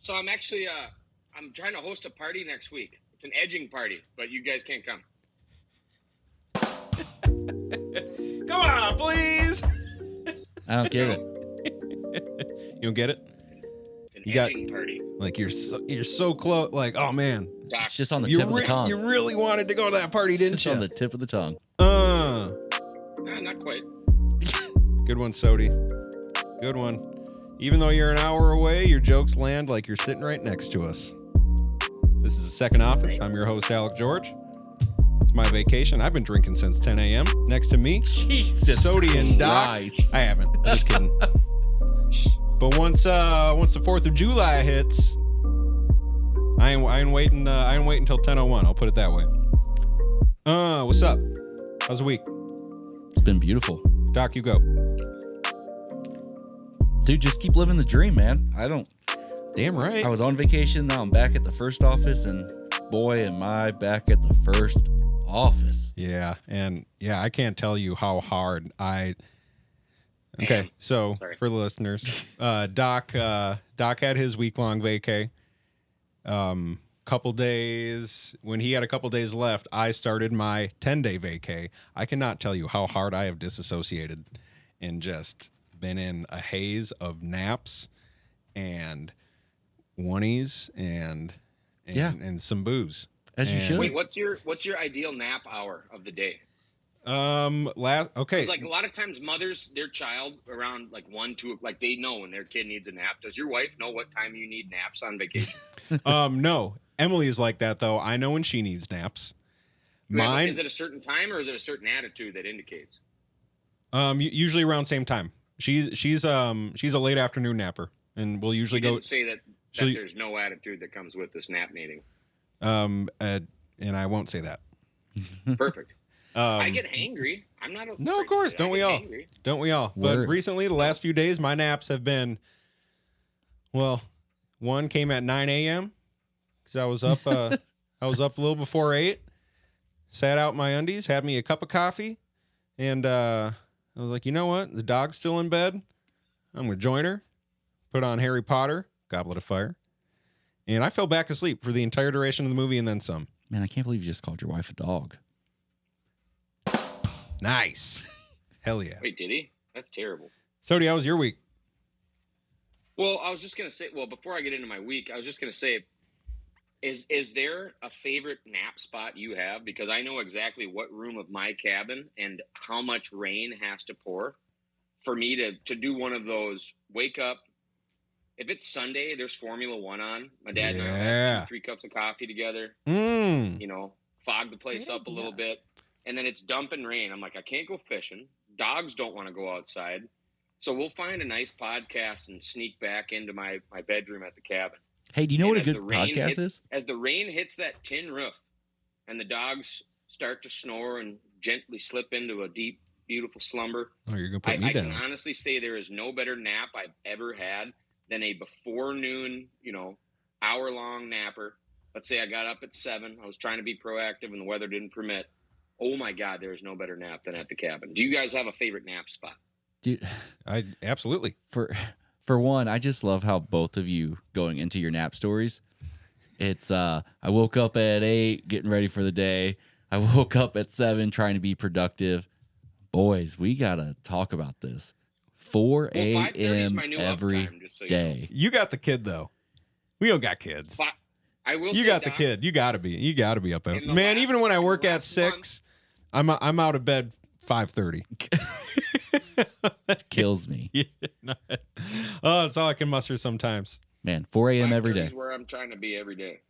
So I'm actually I'm trying to host a party next week. It's an edging party, but you guys can't come. Come on, please. I don't get it. You don't get it? It's an You edging party. Like you're so close. Like, oh man, Doc, It's just on the tip of the tongue. you really wanted to go to that party, It's didn't just you? on the tip of the tongue. nah, not quite. Good one, Sodie. Good one. Even though you're an hour away, your jokes land like you're sitting right next to us. This is the Second Office. I'm your host, Alec George. It's my vacation. I've been drinking since 10 a.m. Next to me, Jesus Sodie and Doc. Christ. I haven't. Just kidding. But once the 4th of July hits, I ain't waiting. I ain't waiting until 10:01. I'll put it that way. What's up? How's the week? It's been beautiful. Doc, you go. Dude, just keep living the dream, man. Damn right. I was on vacation, now I'm back at the first office, and boy, am I back at the first office. Yeah, and yeah, I can't tell you how hard I. Okay, Damn. so Sorry. for the listeners, Doc had his week-long vacay. Couple days when he had a couple days left, I started my 10-day vacay. I cannot tell you how hard I have disassociated and just been in a haze of naps and oneies and some booze. As you should. Wait, what's your ideal nap hour of the day? Okay. It's like a lot of times mothers, their child around like 1, 2, like they know when their kid needs a nap. Does your wife know what time you need naps on vacation? No. Emily is like that though. I know when she needs naps. Mine Is it a certain time or is it a certain attitude that indicates? Usually around same time. She's a late afternoon napper, and we'll usually You go. didn't say that there's no attitude that comes with this nap meeting. And I won't say that. Perfect. I get hangry. I'm not. No, of course. Don't we all? Don't we all? But Word. recently, the last few days, my naps have been. Well, one came at 9 a.m. because I was up. I was up a little before 8. Sat out in my undies, had me a cup of coffee, and I was like, you know what? The dog's still in bed. I'm gonna join her. Put on Harry Potter, Goblet of Fire, and I fell back asleep for the entire duration of the movie and then some. Man, I can't believe you just called your wife a dog. Nice. Hell yeah. Wait, did he? That's terrible. Sodie, how was your week? Well, I was just gonna say. Well, before I get into my week, I was just gonna say, is there a favorite nap spot you have? Because I know exactly what room of my cabin and how much rain has to pour for me to do one of those. Wake up. If it's Sunday, there's Formula One on. My dad and I will have 2-3 cups of coffee together. You know, fog the place up a little bit. And then it's dumping rain. I'm like, I can't go fishing. Dogs don't want to go outside. So we'll find a nice podcast and sneak back into my bedroom at the cabin. Hey, do you know And what a as good the rain podcast hits- is? As the rain hits that tin roof and the dogs start to snore and gently slip into a deep, beautiful slumber, Oh, you're going to I put me can down. honestly say there is no better nap I've ever had than a before noon, hour-long napper. Let's say I got up at 7. I was trying to be proactive and the weather didn't permit. Oh, my God, there is no better nap than at the cabin. Do you guys have a favorite nap spot? Dude, Absolutely. for one, I just love how both of you going into your nap stories. It's I woke up at 8 getting ready for the day. I woke up at 7 trying to be productive. Boys, we got to talk about this. 4 Well, 5:30 is a.m. my new up every time, just so you know. day. You got the kid, though. We don't got kids. But I will You say, got the Doc, kid. You got to be. You got to be up. In the Man, last- even when I in the work at last 6, I'm out of bed 5:30. That kills me. Yeah, no. Oh, it's all I can muster sometimes. Man, 4 a.m. every 5:30 day. is where I'm trying to be every day.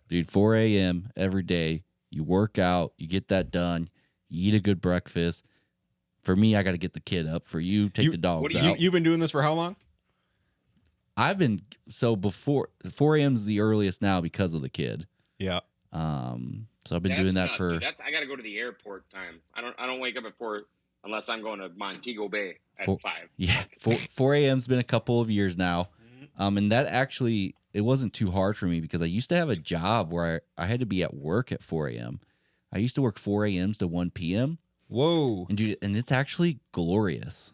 Dude, 4 a.m. every day. You work out, you get that done, you eat a good breakfast. For me, I got to get the kid up. For you, take the dogs out. You've been doing this for how long? Before 4 a.m. is the earliest now because of the kid. Yeah. So I've been doing that nuts, for. dude. I got to go to the airport time. I don't wake up at 4 unless I'm going to Montego Bay at 5. Yeah, 4 a.m.'s been a couple of years now. And that actually, it wasn't too hard for me because I used to have a job where I had to be at work at 4 a.m. I used to work 4 a.m. to 1 p.m. Whoa. And dude, and it's actually glorious.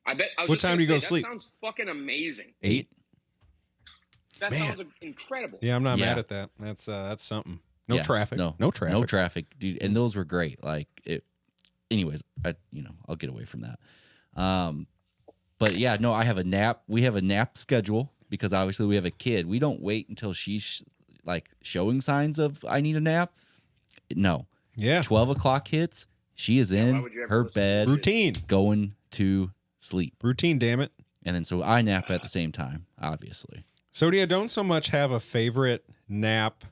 I bet. I was What just time gonna do you go say, sleep? That sounds fucking amazing. 8. That Man. sounds incredible. Yeah, I'm not Yeah. mad at that. That's something. No Yeah, traffic. No traffic. No traffic, dude. And those were great. Like it. Anyways, I'll get away from that. But yeah, no, I have a nap. We have a nap schedule because obviously we have a kid. We don't wait until she's like showing signs of I need a nap. No, Yeah. 12 o'clock hits. She is why in would you ever her listen to bed, Routine. going to sleep, Routine, damn it. and then so I nap at the same time. Obviously, Sodie, I don't so much have a favorite nap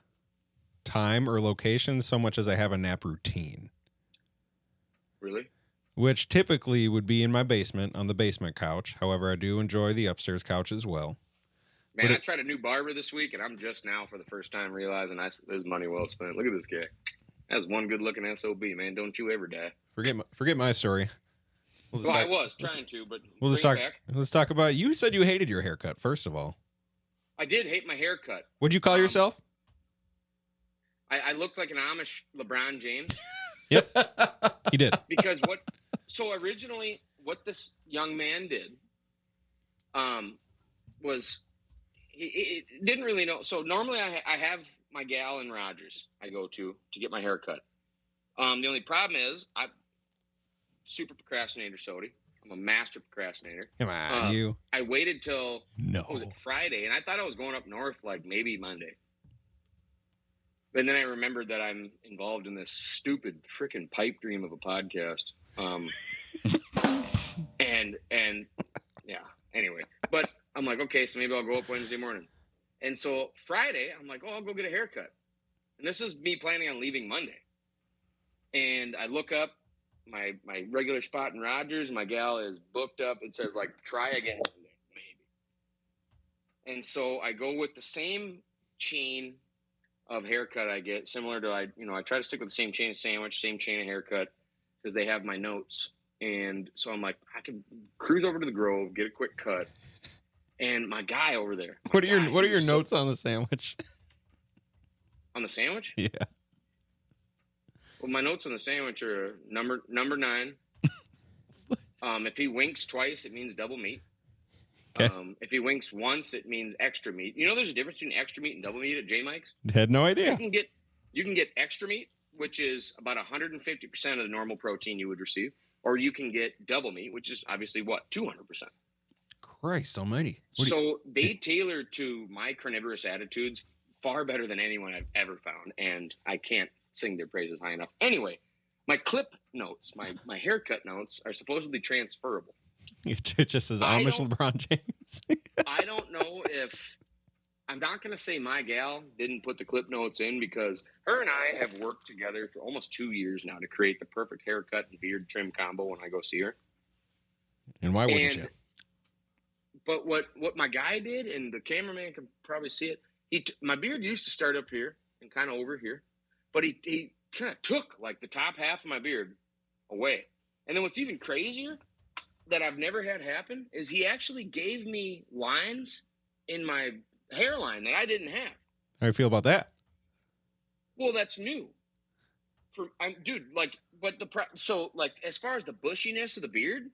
time or location so much as I have a nap routine, Really? which typically would be in my basement on the basement couch. However, I do enjoy the upstairs couch as well. Man, But I tried a new barber this week, and I'm just now for the first time realizing this money well spent. Look at this guy. That's one good-looking SOB, man. Don't you ever die. Forget my story. Well, I was trying to, but We'll just bring talk. it back. Let's talk about. You said you hated your haircut. First of all, I did hate my haircut. what'd you call yourself? I looked like an Amish LeBron James Yep, you did. because so originally what this young man did was he didn't really know. So normally I have my gal in Rogers I go to get my hair cut. The only problem is I'm super procrastinator, Sodie. I'm a master procrastinator. Come on, you. I waited till No. what was it, Friday, and I thought I was going up north like maybe Monday. And then I remembered that I'm involved in this stupid freaking pipe dream of a podcast. And yeah, anyway. But I'm like, okay, so maybe I'll go up Wednesday morning. And so Friday, I'm like, oh, I'll go get a haircut. And this is me planning on leaving Monday. And I look up my regular spot in Rogers. My gal is booked up. It says like, try again Monday, maybe. And so I go with the same chain of haircut I get, similar to I try to stick with the same chain of sandwich, same chain of haircut, because they have my notes. And so I'm like, I can cruise over to the Grove, get a quick cut. And my guy over there. What are your notes on the sandwich? On the sandwich? Yeah. Well, my notes on the sandwich are number 9. If he winks twice, it means double meat. Okay. If he winks once, it means extra meat. You know, there's a difference between extra meat and double meat at J Mike's. Had no You idea. can get extra meat, which is about 150% of the normal protein you would receive, or you can get double meat, which is obviously 200%. Christ almighty. So they tailor to my carnivorous attitudes far better than anyone I've ever found, and I can't sing their praises high enough. Anyway, my clip notes, my haircut notes are supposedly transferable. It just says I Amish don't- LeBron James. I don't know if I'm not going to say my gal didn't put the clip notes in, because her and I have worked together for almost 2 years now to create the perfect haircut and beard trim combo when I go see her. And why wouldn't you? But what my guy did, and the cameraman can probably see it, my beard used to start up here and kind of over here, but he kind of took like the top half of my beard away. And then what's even crazier that I've never had happen is he actually gave me lines in my hairline that I didn't have. How do you feel about that? Well, that's new. So like as far as the bushiness of the beard,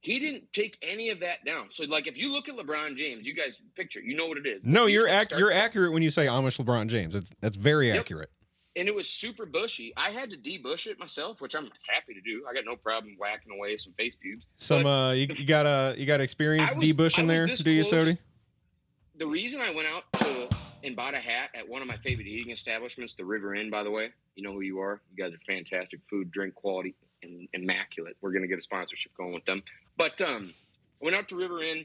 he didn't take any of that down. So like if you look at LeBron James, you guys picture, you know what it is. No, you're starts- accurate when you say Amish LeBron James. That's very Yep. accurate. And it was super bushy. I had to debush it myself, which I'm happy to do. I got no problem whacking away some face pubes. Some But you got experience I was debushing there, this do you, close. Sodie? The reason I went out and bought a hat at one of my favorite eating establishments, the River Inn, by the way. You know who you are. You guys are fantastic. Food, drink quality, and immaculate. We're going to get a sponsorship going with them. But I went out to River Inn,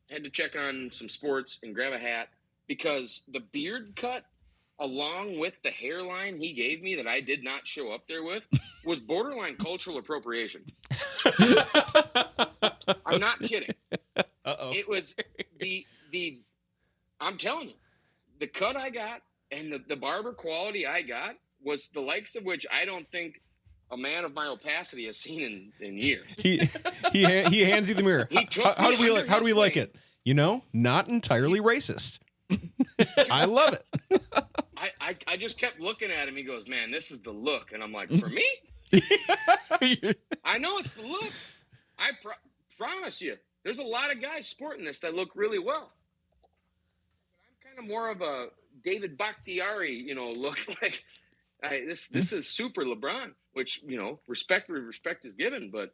had to check on some sports and grab a hat, because the beard cut along with the hairline he gave me that I did not show up there with was borderline cultural appropriation. I'm not kidding. Uh-oh. It was the I'm telling you, the cut I got and the barber quality I got was the likes of which I don't think a man of my opacity has seen in years. He hands you the mirror. He took How me do we under how do we his like wing. it? You know, not entirely racist. I love it. I just kept looking at him. He goes, "Man, this is the look," and I'm like, "For me? I know it's the look. I promise you, there's a lot of guys sporting this that look really well." kind of more of a David Bakhtiari, look like this is super LeBron, which, respect where respect is given. But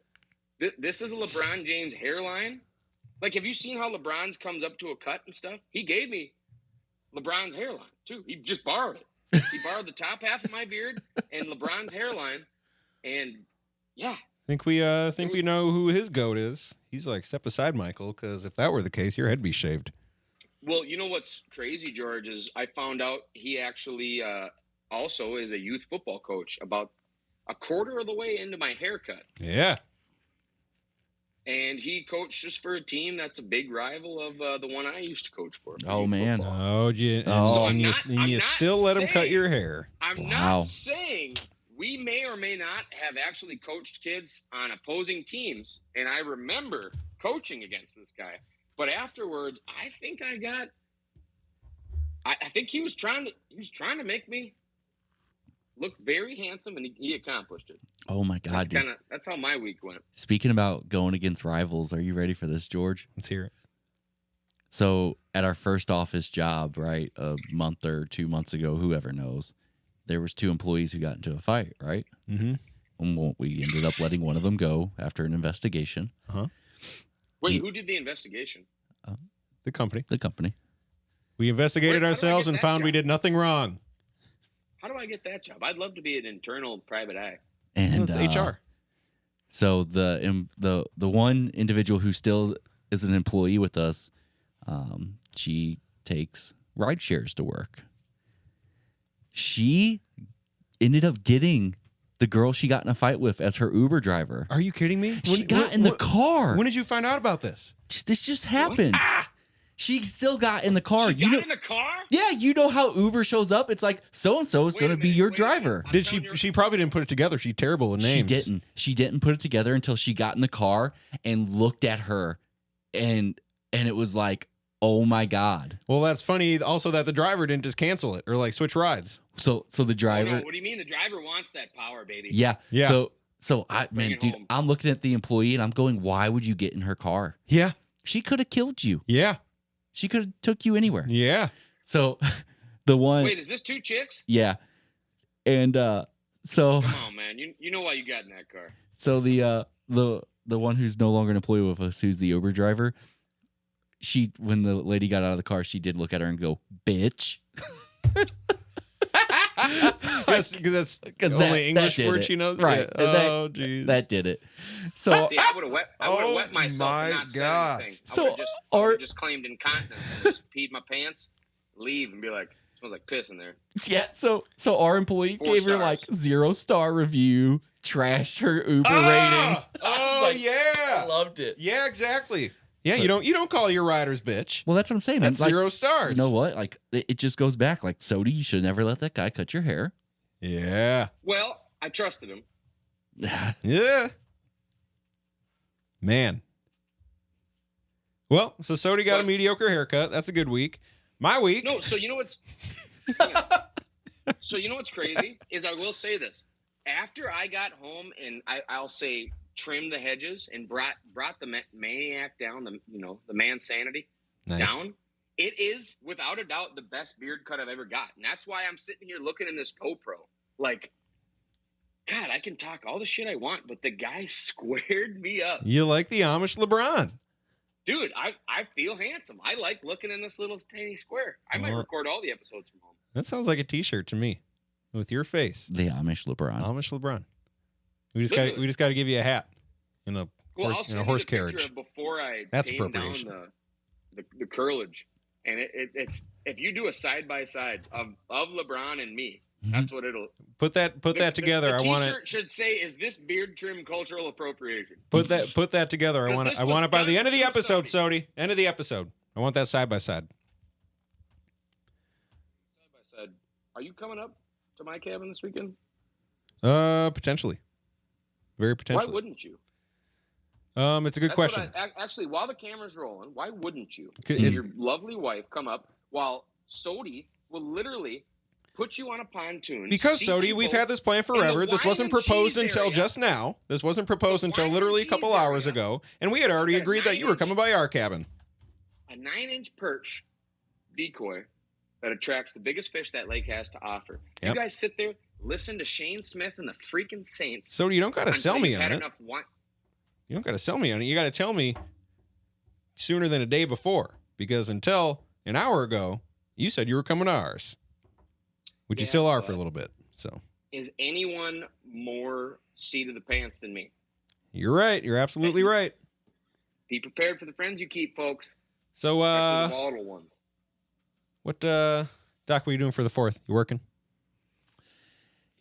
this is a LeBron James hairline. Like, have you seen how LeBron's comes up to a cut and stuff? He gave me LeBron's hairline too. He just borrowed it. He borrowed the top half of my beard and LeBron's hairline. And yeah. Think we know who his goat is. He's like, step aside, Michael, because if that were the case, your head would be shaved. Well, you know what's crazy, George, is I found out he actually also is a youth football coach about a quarter of the way into my haircut. Yeah. And he coaches for a team that's a big rival of the one I used to coach for. Oh, man. Football. And you still let him cut your hair. I'm not saying we may or may not have actually coached kids on opposing teams. And I remember coaching against this guy. But afterwards, I think I think he was trying to make me look very handsome, and he accomplished it. Oh my God! That's how my week went. Speaking about going against rivals, are you ready for this, George? Let's hear it. So at our first office job, right, a month or 2 months ago, whoever knows, there was 2 employees who got into a fight, right? Mm-hmm. And we ended up letting one of them go after an investigation. Uh-huh. Wait, who did the investigation? The company. The company. We investigated ourselves and found we did nothing wrong. How do I get that job? I'd love to be an internal private eye. And it's HR. So the one individual who still is an employee with us, she takes ride shares to work. She ended up getting the girl she got in a fight with as her Uber driver. Are you kidding me? She got in the car. When did you find out about this? This just happened. She still got in the car. She got in the car? Yeah, you know how Uber shows up? It's like, so-and-so is going to be your driver. Did she probably didn't put it together. She's terrible with names. She didn't put it together until she got in the car and looked at her. And it was like, oh my God. Well, that's funny also that the driver didn't just cancel it or like switch rides. So the driver. Oh, no. What do you mean? The driver wants that power, baby. Yeah. Yeah. So I'm looking at the employee and I'm going, why would you get in her car? Yeah. She could have killed you. Yeah. She could have took you anywhere. Yeah. So the one. Wait, is this 2 chicks? Yeah. And so. Come on, man. You know why you got in that car. So the one who's no longer an employee with us, who's the Uber driver, when the lady got out of the car, she did look at her and go, bitch. Yes, because that's the only English word she knows. Right. Yeah. Oh, jeez. That did it. So see, I would have wet myself and not said anything. So I would have just claimed incontinence and just peed my pants, leave, and be like, it smells like piss in there. Yeah. So our employee 4 gave her like 0-star review, trashed her Uber rating. Oh, like, yeah. I loved it. Yeah, exactly. Yeah, you don't call your riders bitch. Well, that's what I'm saying. That's like, 0 stars. You know what? Like it just goes back. Like, Sodie, you should never let that guy cut your hair. Yeah. Well, I trusted him. Yeah. Man. Well, so Sodie got a mediocre haircut. That's a good week. My week. No, so you know what's crazy is I will say this. After I got home and I'll say trimmed the hedges and brought the maniac down, the man sanity down. It is without a doubt the best beard cut I've ever got. And that's why I'm sitting here looking in this GoPro. Like, God, I can talk all the shit I want, but the guy squared me up. You like the Amish LeBron. Dude, I feel handsome. I like looking in this little tiny square. I might record all the episodes from home. That sounds like a t-shirt to me. With your face. The Amish LeBron. Amish LeBron. We just got to give you a hat in a horse carriage. Before I That's down appropriation. The curlage, and it's if you do a side by side of LeBron and me, that's what it'll put that together. The I want T-shirt should say, "Is this beard trim cultural appropriation?" Put that together. I want it by the end of the episode, Sodie. End of the episode. I want that side by side. Side by side. Are you coming up to my cabin this weekend? Potentially. Very potentially. Why wouldn't you? It's a good question. Actually, while the camera's rolling, why wouldn't you? It's- Your lovely wife come up while Sodie will literally put you on a pontoon. Because, seat Sodie, you we've both had this plan in forever. the This wasn't wine and proposed cheese until area. just now. This wasn't proposed until wine literally a and couple cheese hours area. ago. And we had already Okay, agreed that you were 9-inch. coming by our cabin. A 9-inch perch decoy that attracts the biggest fish that lake has to offer. Yep. You guys sit there, listen to Shane Smith and the freaking Saints. So you don't got to sell me on it. You don't got to sell me on it. You got to tell me sooner than a day before, because until an hour ago, you said you were coming to ours, which you still are for a little bit. So is anyone more seat of the pants than me? You're right. You're absolutely right. Be prepared for the friends you keep, folks. So, especially the volatile ones. What, Doc, what are you doing for the 4th? You working?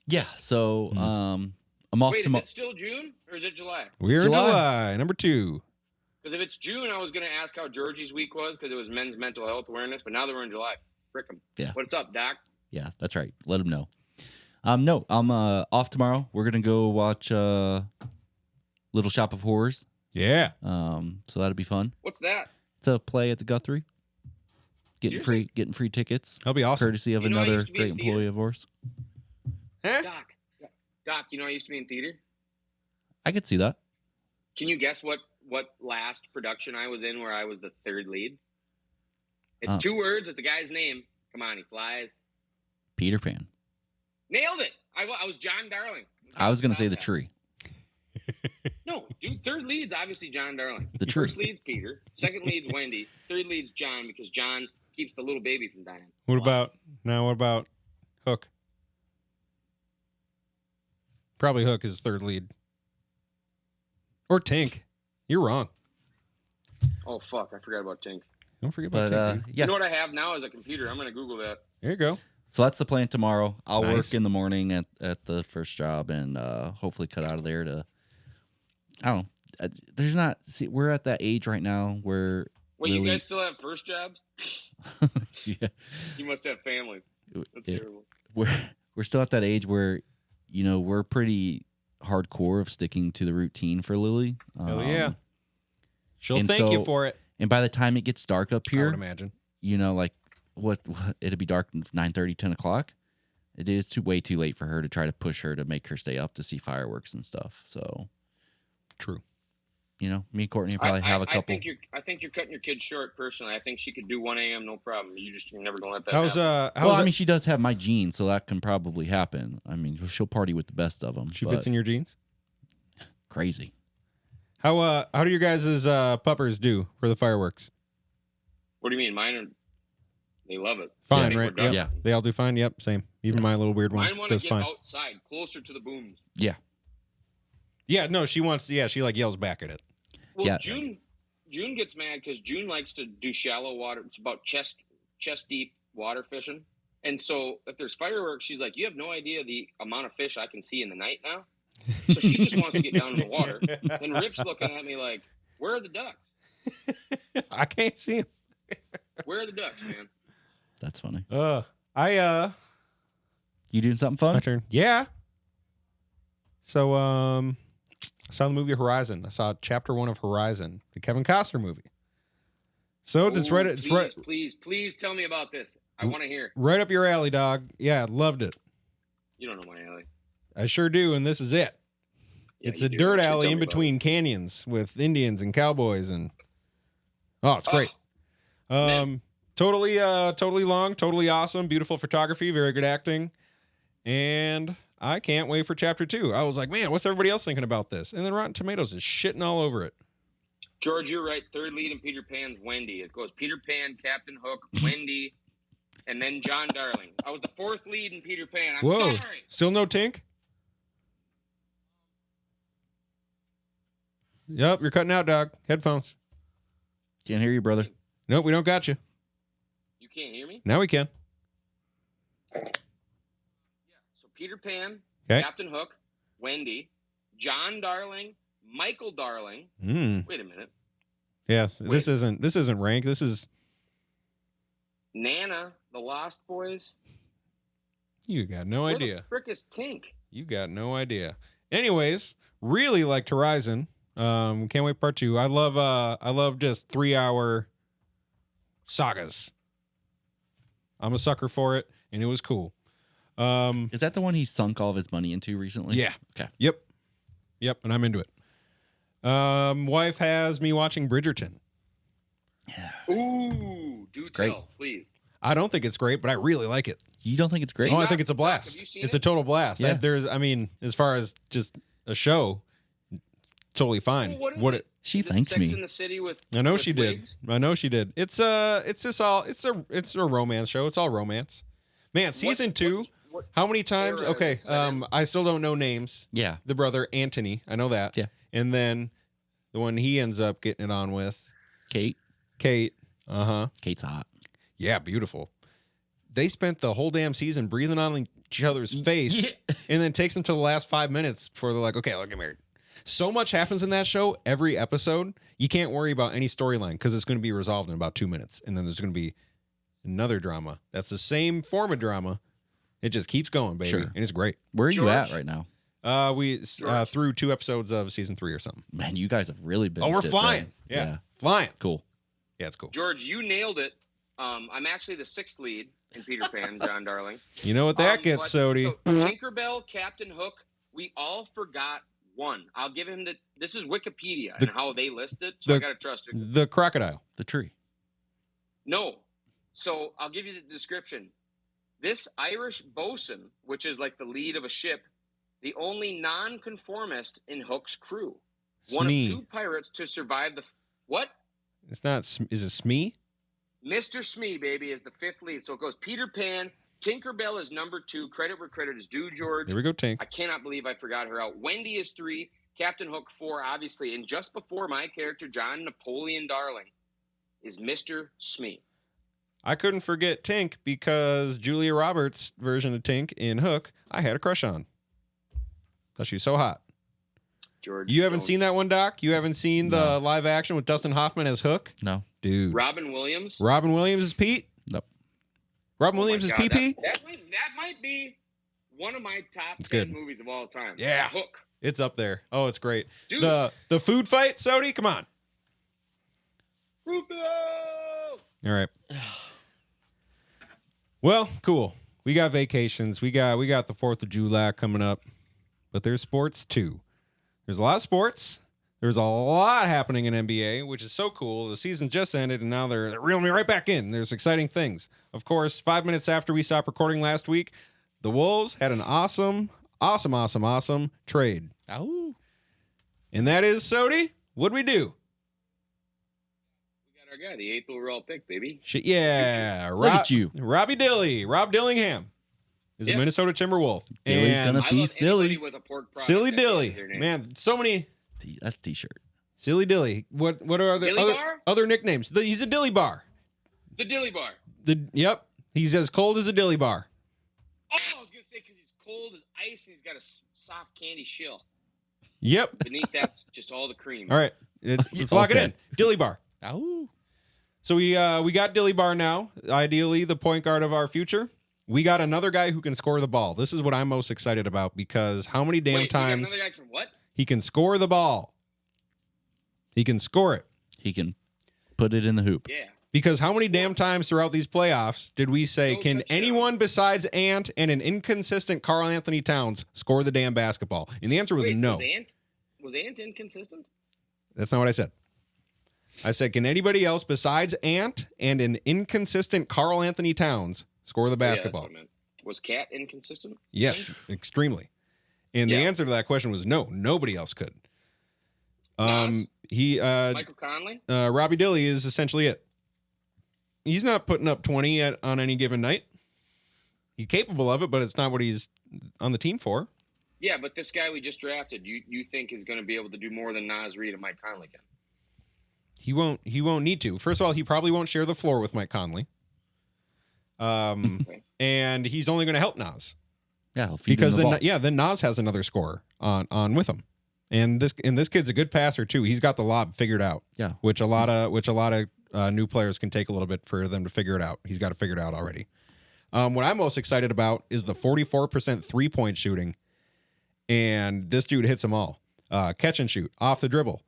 Yeah. So, I'm off Wait, tomorrow. is it still June or is it July? We're in July, number 2. Because if it's June, I was going to ask how Georgie's week was because it was Men's Mental Health Awareness, but now that we're in July, frick 'em. Yeah. What's up, Doc? Yeah, that's right. Let him know. No, I'm off tomorrow. We're gonna go watch Little Shop of Horrors. Yeah. So that'll be fun. What's that? It's a play at the Guthrie. Seriously? Getting free tickets. That'll be awesome. Courtesy of You know, I another used to be in great theater. employee of ours. Eh? Doc, you know I used to be in theater? I could see that. Can you guess what last production I was in where I was the third lead? It's 2 words. It's a guy's name. Come on, he flies. Peter Pan. Nailed it. I was John Darling. I was gonna say the tree. No, dude, third lead's obviously John Darling. The tree. First lead's Peter. Second lead's Wendy. Third lead's John because John keeps the little baby from dying. What about Hook? Probably Hook is third lead. Or Tink. You're wrong. Oh, fuck. I forgot about Tink. Don't forget about Tink. Yeah. You know what I have now is a computer. I'm going to Google that. There you go. So that's the plan tomorrow. I'll Nice. work in the morning at the first job and hopefully cut out of there to. I don't know. There's not. See, we're at that age right now where. Wait, Lily, you guys still have first jobs? yeah. You must have families. That's terrible. We're still at that age where, we're pretty hardcore of sticking to the routine for Lily. Hell yeah. She'll and thank you so- for it. And by the time it gets dark up I would here, imagine. like what it'll be dark 9:30, 10 o'clock. It is way too late for her to try to push her to make her stay up to see fireworks and stuff. So True. me and Courtney probably have a couple. I think you're cutting your kid short. Personally, I think she could do 1 a.m. no problem. You're never gonna let that How's happen. Well, I mean, she does have my genes, so that can probably happen. I mean, she'll party with the best of them. She fits in your jeans? Crazy. How do your guys' puppers do for the fireworks? What do you mean? They love it. Fine, Yeah, right? we're done. Yeah. They all do fine? Yep, same. Even my little weird one Mine want to does get fine. outside, closer to the booms. Yeah. Yeah, no, she wants, she like yells back at it. Well, Yeah. June gets mad because June likes to do shallow water. It's about chest deep water fishing. And so if there's fireworks, she's like, you have no idea the amount of fish I can see in the night now. So she just wants to get down in the water. And Rip's looking at me like, where are the ducks? I can't see him. Where are the ducks, man? That's funny. You doing something My fun? turn. Yeah. So, I saw the movie Horizon. I saw chapter 1 of Horizon, the Kevin Costner movie. So Please tell me about this. I want to hear. right up your alley, dog. Yeah, loved it. You don't know my alley. I sure do, and this is it. Yeah, It's you a do. dirt Actually, alley tell in me about between canyons with Indians and cowboys, and it's great. Man. Totally long, totally awesome, beautiful photography, very good acting, and I can't wait for chapter 2. I was like, man, what's everybody else thinking about this? And then Rotten Tomatoes is shitting all over it. George, you're right. Third lead in Peter Pan's Wendy. It goes Peter Pan, Captain Hook, Wendy, and then John Darling. I was the 4th lead in Peter Pan. I'm Whoa, sorry. still no Tink? Yep, you're cutting out, dog. Headphones. Can't hear you, brother. Nope, we don't got you. You can't hear me? Now we can. Yeah. So Peter Pan, Okay. Captain Hook, Wendy, John Darling, Michael Darling. Wait a minute. Yes, Wait. this isn't rank. This is Nana, the Lost Boys. you got no Where idea. the frick is Tink? You got no idea. Anyways, really liked Horizon. Can't wait part 2. I love just 3-hour sagas. I'm a sucker for it, and it was cool. Is that the one he sunk all of his money into recently? Yeah. Okay. Yep, and I'm into it. Wife has me watching Bridgerton. Yeah. Ooh, do It's tell, great. please. I don't think it's great, but I really like it. You don't think it's great? Oh, I Doc, think it's a blast. Doc, have you seen It's it? a total blast. Yeah. As far as just a show, totally fine. Well, what is it? She Is it thanked Sex me. in the City with I know with she did. wigs? I know she did. It's a romance show. It's all romance. Man, season 2. What How many times? era is Okay, it set in? I still don't know names. Yeah. The brother Anthony, I know that. Yeah. And then the one he ends up getting it on with, Kate. Kate's hot. Yeah, beautiful. They spent the whole damn season breathing on each other's face, and then it takes them to the last 5 minutes before they're like, okay, I'll get married. So much happens in that show every episode. You can't worry about any storyline because it's going to be resolved in about 2 minutes, and then there's going to be another drama. That's the same form of drama. It just keeps going, baby, Sure. and it's great. Where are you at George? right now? We George. through 2 episodes of season 3 or something. Man, you guys have really been. Oh, we're flying. Yeah, flying. Cool. Yeah, it's cool. George, you nailed it. I'm actually the 6th lead in Peter Pan, John Darling. You know what that gets, Sodie. So Tinkerbell, Captain Hook, we all forgot one. I'll give him this is Wikipedia and how they list it, so I gotta trust it. The crocodile. The tree. No. So I'll give you the description. This Irish bosun, which is like the lead of a ship, the only nonconformist in Hook's crew. One of Smee. 2 pirates to survive the what? It's not. Is it Smee? Mr. Smee, baby, is the 5th lead. So it goes Peter Pan. Tinkerbell is number 2. Credit where credit is due, George. Here we go, Tink. I cannot believe I forgot her out. Wendy is 3. Captain Hook 4, obviously. And just before my character, John Napoleon Darling, is Mr. Smee. I couldn't forget Tink because Julia Roberts' version of Tink in Hook, I had a crush on. Thought she was so hot. George, You haven't don't- seen that one, Doc? You haven't seen the No. live action with Dustin Hoffman as Hook? No. Dude. Robin Williams? Robin Williams is Pete? Nope. Robin Oh my Williams is God, PP? That might be one of my top It's 10 good. movies of all time. Yeah. Hook. It's up there. Oh, it's great. Dude. The food fight, Sodie? Come on. Rufio! All right. Well, cool. We got vacations. We got the 4th of July coming up. But there's sports too. There's a lot of sports. There's a lot happening in NBA, which is so cool. The season just ended, and now they're reeling me right back in. There's exciting things. Of course, 5 minutes after we stopped recording last week, the Wolves had an awesome trade. Ow. And that is, Sodie, what'd we do? We got our guy, the 8th overall pick, baby. Shit, yeah. Look at you. Rob Dillingham is a Yeah. Minnesota Timberwolf. Dilly's And gonna I be love silly. anybody with a pork product Silly at the end of Dilly. their name. Man, so many That's a t-shirt. Silly Dilly. What are Dilly other Bar? other nicknames? He's a Dilly Bar. The Dilly Bar. Yep. He's as cold as a Dilly Bar. Oh, I was going to say because he's cold as ice and he's got a soft candy shell. Yep. Beneath that's just all the cream. All right. Let's lock it Okay. in. Dilly Bar. Ow. So we got Dilly Bar now. Ideally, the point guard of our future. We got another guy who can score the ball. This is what I'm most excited about because how many damn Wait, we got times another guy from what? he can score the ball. He can score it. He can put it in the hoop. Yeah. Because how many damn times throughout these playoffs did we say, No can touchdown. anyone besides Ant and an inconsistent Karl Anthony Towns score the damn basketball? And the answer was Wait, no. Was Ant inconsistent? That's not what I said. I said, can anybody else besides Ant and an inconsistent Karl Anthony Towns score the Yeah, that's basketball? what I meant. Was Cat inconsistent? Yes, extremely. And the Yeah. answer to that question was no. Nobody else could. Nas? Michael Michael Conley? Robbie Dilly is essentially it. He's not putting up 20 on any given night. He's capable of it, but it's not what he's on the team for. Yeah, but this guy we just drafted, you think is going to be able to do more than Nas Reed and Mike Conley can? He won't need to. First of all, he probably won't share the floor with Mike Conley. And he's only going to help Nas Yeah, he'll feed because him the ball. then Nas has another scorer on with him. And this kid's a good passer too. He's got the lob figured out. Yeah. Which a lot of new players can take a little bit for them to figure it out. He's got it figured out already. What I'm most excited about is the 44% 3-point shooting. And this dude hits them all. Catch and shoot, off the dribble.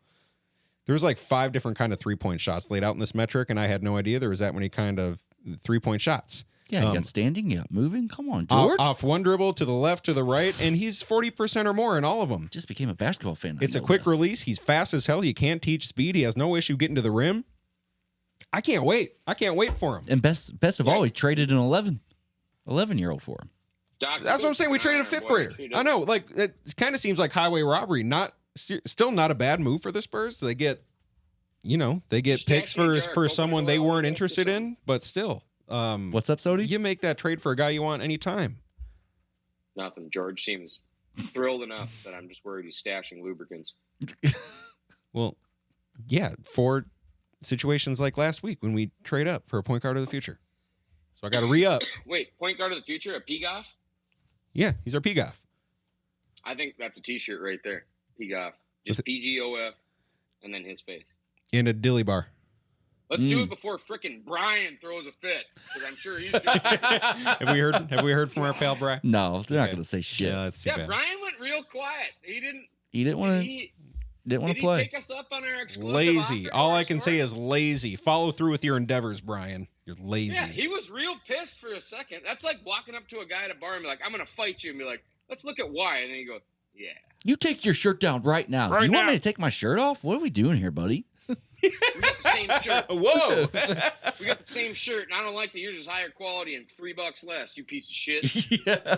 There's like 5 different kind of 3-point shots laid out in this metric, and I had no idea there was that many kind of 3-point shots. Yeah, you got standing, you got moving. Come on, George. Off one dribble to the left, to the right, and he's 40% or more in all of them. Just became a basketball fan. It's a quick release. He's fast as hell. You can't teach speed. He has no issue getting to the rim. I can't wait. I can't wait for him. And best of all, we traded an 11-year-old for him. Doc, That's what I'm saying. We traded a fifth grader. I know. Like, it kind of seems like highway robbery. Still not a bad move for the Spurs. They get, picks for someone they weren't interested in, but still. What's up, Sodie? You make that trade for a guy you want anytime. Nothing. George seems thrilled enough that I'm just worried he's stashing lubricants. Well, yeah, for situations like last week when we trade up for a point guard of the future. So I got to re-up. Wait, point guard of the future, a P-Goff? Yeah, he's our P-Goff. I think that's a T-shirt right there. P-Goff. Just P-G-O-F, and then his face. In a dilly bar. Let's do it before frickin' Brian throws a fit, because I'm sure he's doing Have we heard from our pal Brian? No, they're not going to say shit. Yeah, that's too bad. Brian went real quiet. He didn't want to play. Take us up on our exclusive lazy. offer All our I can say is lazy. Follow through with your endeavors, Brian. You're lazy. Yeah, he was real pissed for a second. That's like walking up to a guy at a bar and be like, I'm going to fight you, and be like, let's look at why. And then you go, yeah. You take your shirt down right now. Want me to take my shirt off? What are we doing here, buddy? We got the same shirt. Whoa. We got the same shirt, and I don't like that yours is higher quality and $3 less, you piece of shit. Yeah.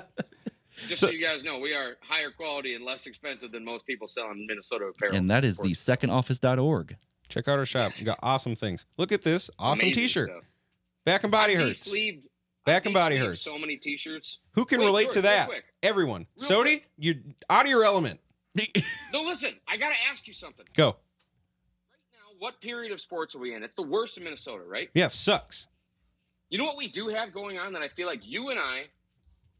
Just so you guys know, we are higher quality and less expensive than most people selling Minnesota apparel. And that is the secondoffice.org. Check out our shop. Yes. We got awesome things. Look at this. Awesome Amazing T-shirt. stuff. Back and body hurts. Back and body hurts. So many T-shirts. Who can relate to that? Everyone. Sodie, you're out of your element. No, listen. I got to ask you something. Go. Right now, what period of sports are we in? It's the worst in Minnesota, right? Yeah, sucks. You know what we do have going on that I feel like you and I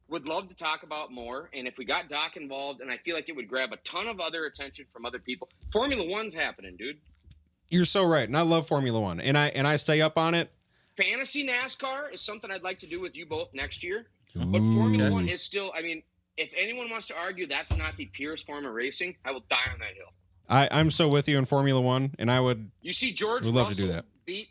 would love to talk about more, and if we got Doc involved, and I feel like it would grab a ton of other attention from other people. Formula One's happening, dude. You're so right, and I love Formula One, and I stay up on it. Fantasy NASCAR is something I'd like to do with you both next year, but Formula One is still. I mean, if anyone wants to argue that's not the purest form of racing, I will die on that hill. I'm so with you in Formula One, and I would. You see, George would Russell love to do that. beat.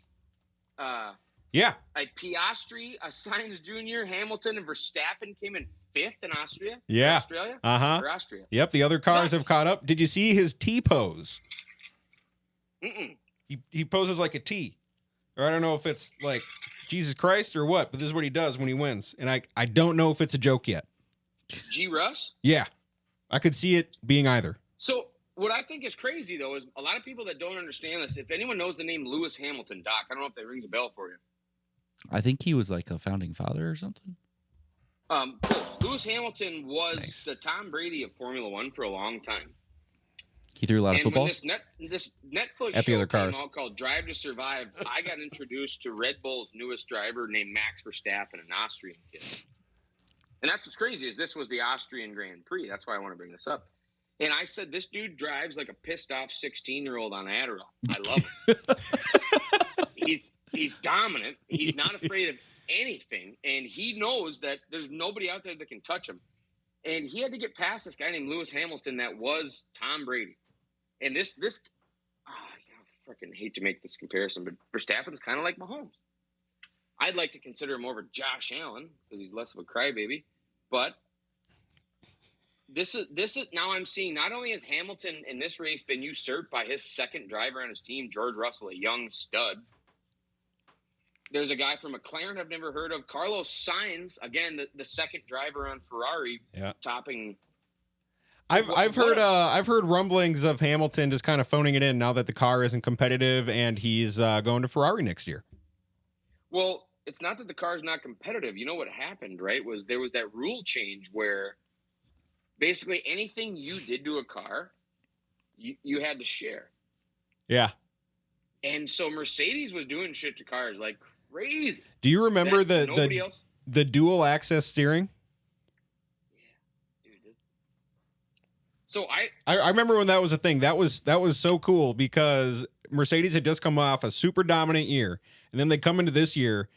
Yeah. Like Piastri, Sainz Jr., Hamilton, and Verstappen came in 5th in Austria. Yeah. Australia? Uh-huh. Or Austria. Yep, the other cars have caught up. Did you see his T-pose? Mm-mm. He poses like a T. Or I don't know if it's like Jesus Christ or what, but this is what he does when he wins. And I don't know if it's a joke yet. G. Russ? Yeah. I could see it being either. So what I think is crazy, though, is a lot of people that don't understand this, if anyone knows the name Lewis Hamilton, Doc, I don't know if that rings a bell for you. I think he was like a founding father or something. Lewis Hamilton was the Tom Brady of Formula One for a long time. He threw a lot of When footballs. this Netflix At the show other came cars. out called Drive to Survive, I got introduced to Red Bull's newest driver named Max Verstappen, an Austrian kid. And that's what's crazy is this was the Austrian Grand Prix. That's why I want to bring this up. And I said, this dude drives like a pissed off 16-year-old on Adderall. I love him. He's dominant. He's not afraid of anything. And he knows that there's nobody out there that can touch him. And he had to get past this guy named Lewis Hamilton that was Tom Brady. And I freaking hate to make this comparison, but Verstappen's kind of like Mahomes. I'd like to consider him over Josh Allen because he's less of a crybaby. But this is now I'm seeing not only has Hamilton in this race been usurped by his second driver on his team, George Russell, a young stud. There's a guy from McLaren I've never heard of, Carlos Sainz, again the second driver on Ferrari, topping. I've heard rumblings of Hamilton just kind of phoning it in now that the car isn't competitive and he's going to Ferrari next year. Well, it's not that the car's not competitive. You know what happened, right? There was that rule change where basically anything you did to a car, you had to share. Yeah. And so Mercedes was doing shit to cars like crazy. Do you remember the dual access steering? Yeah, dude. So I remember when that was a thing. That was so cool because Mercedes had just come off a super dominant year, and then they come into this year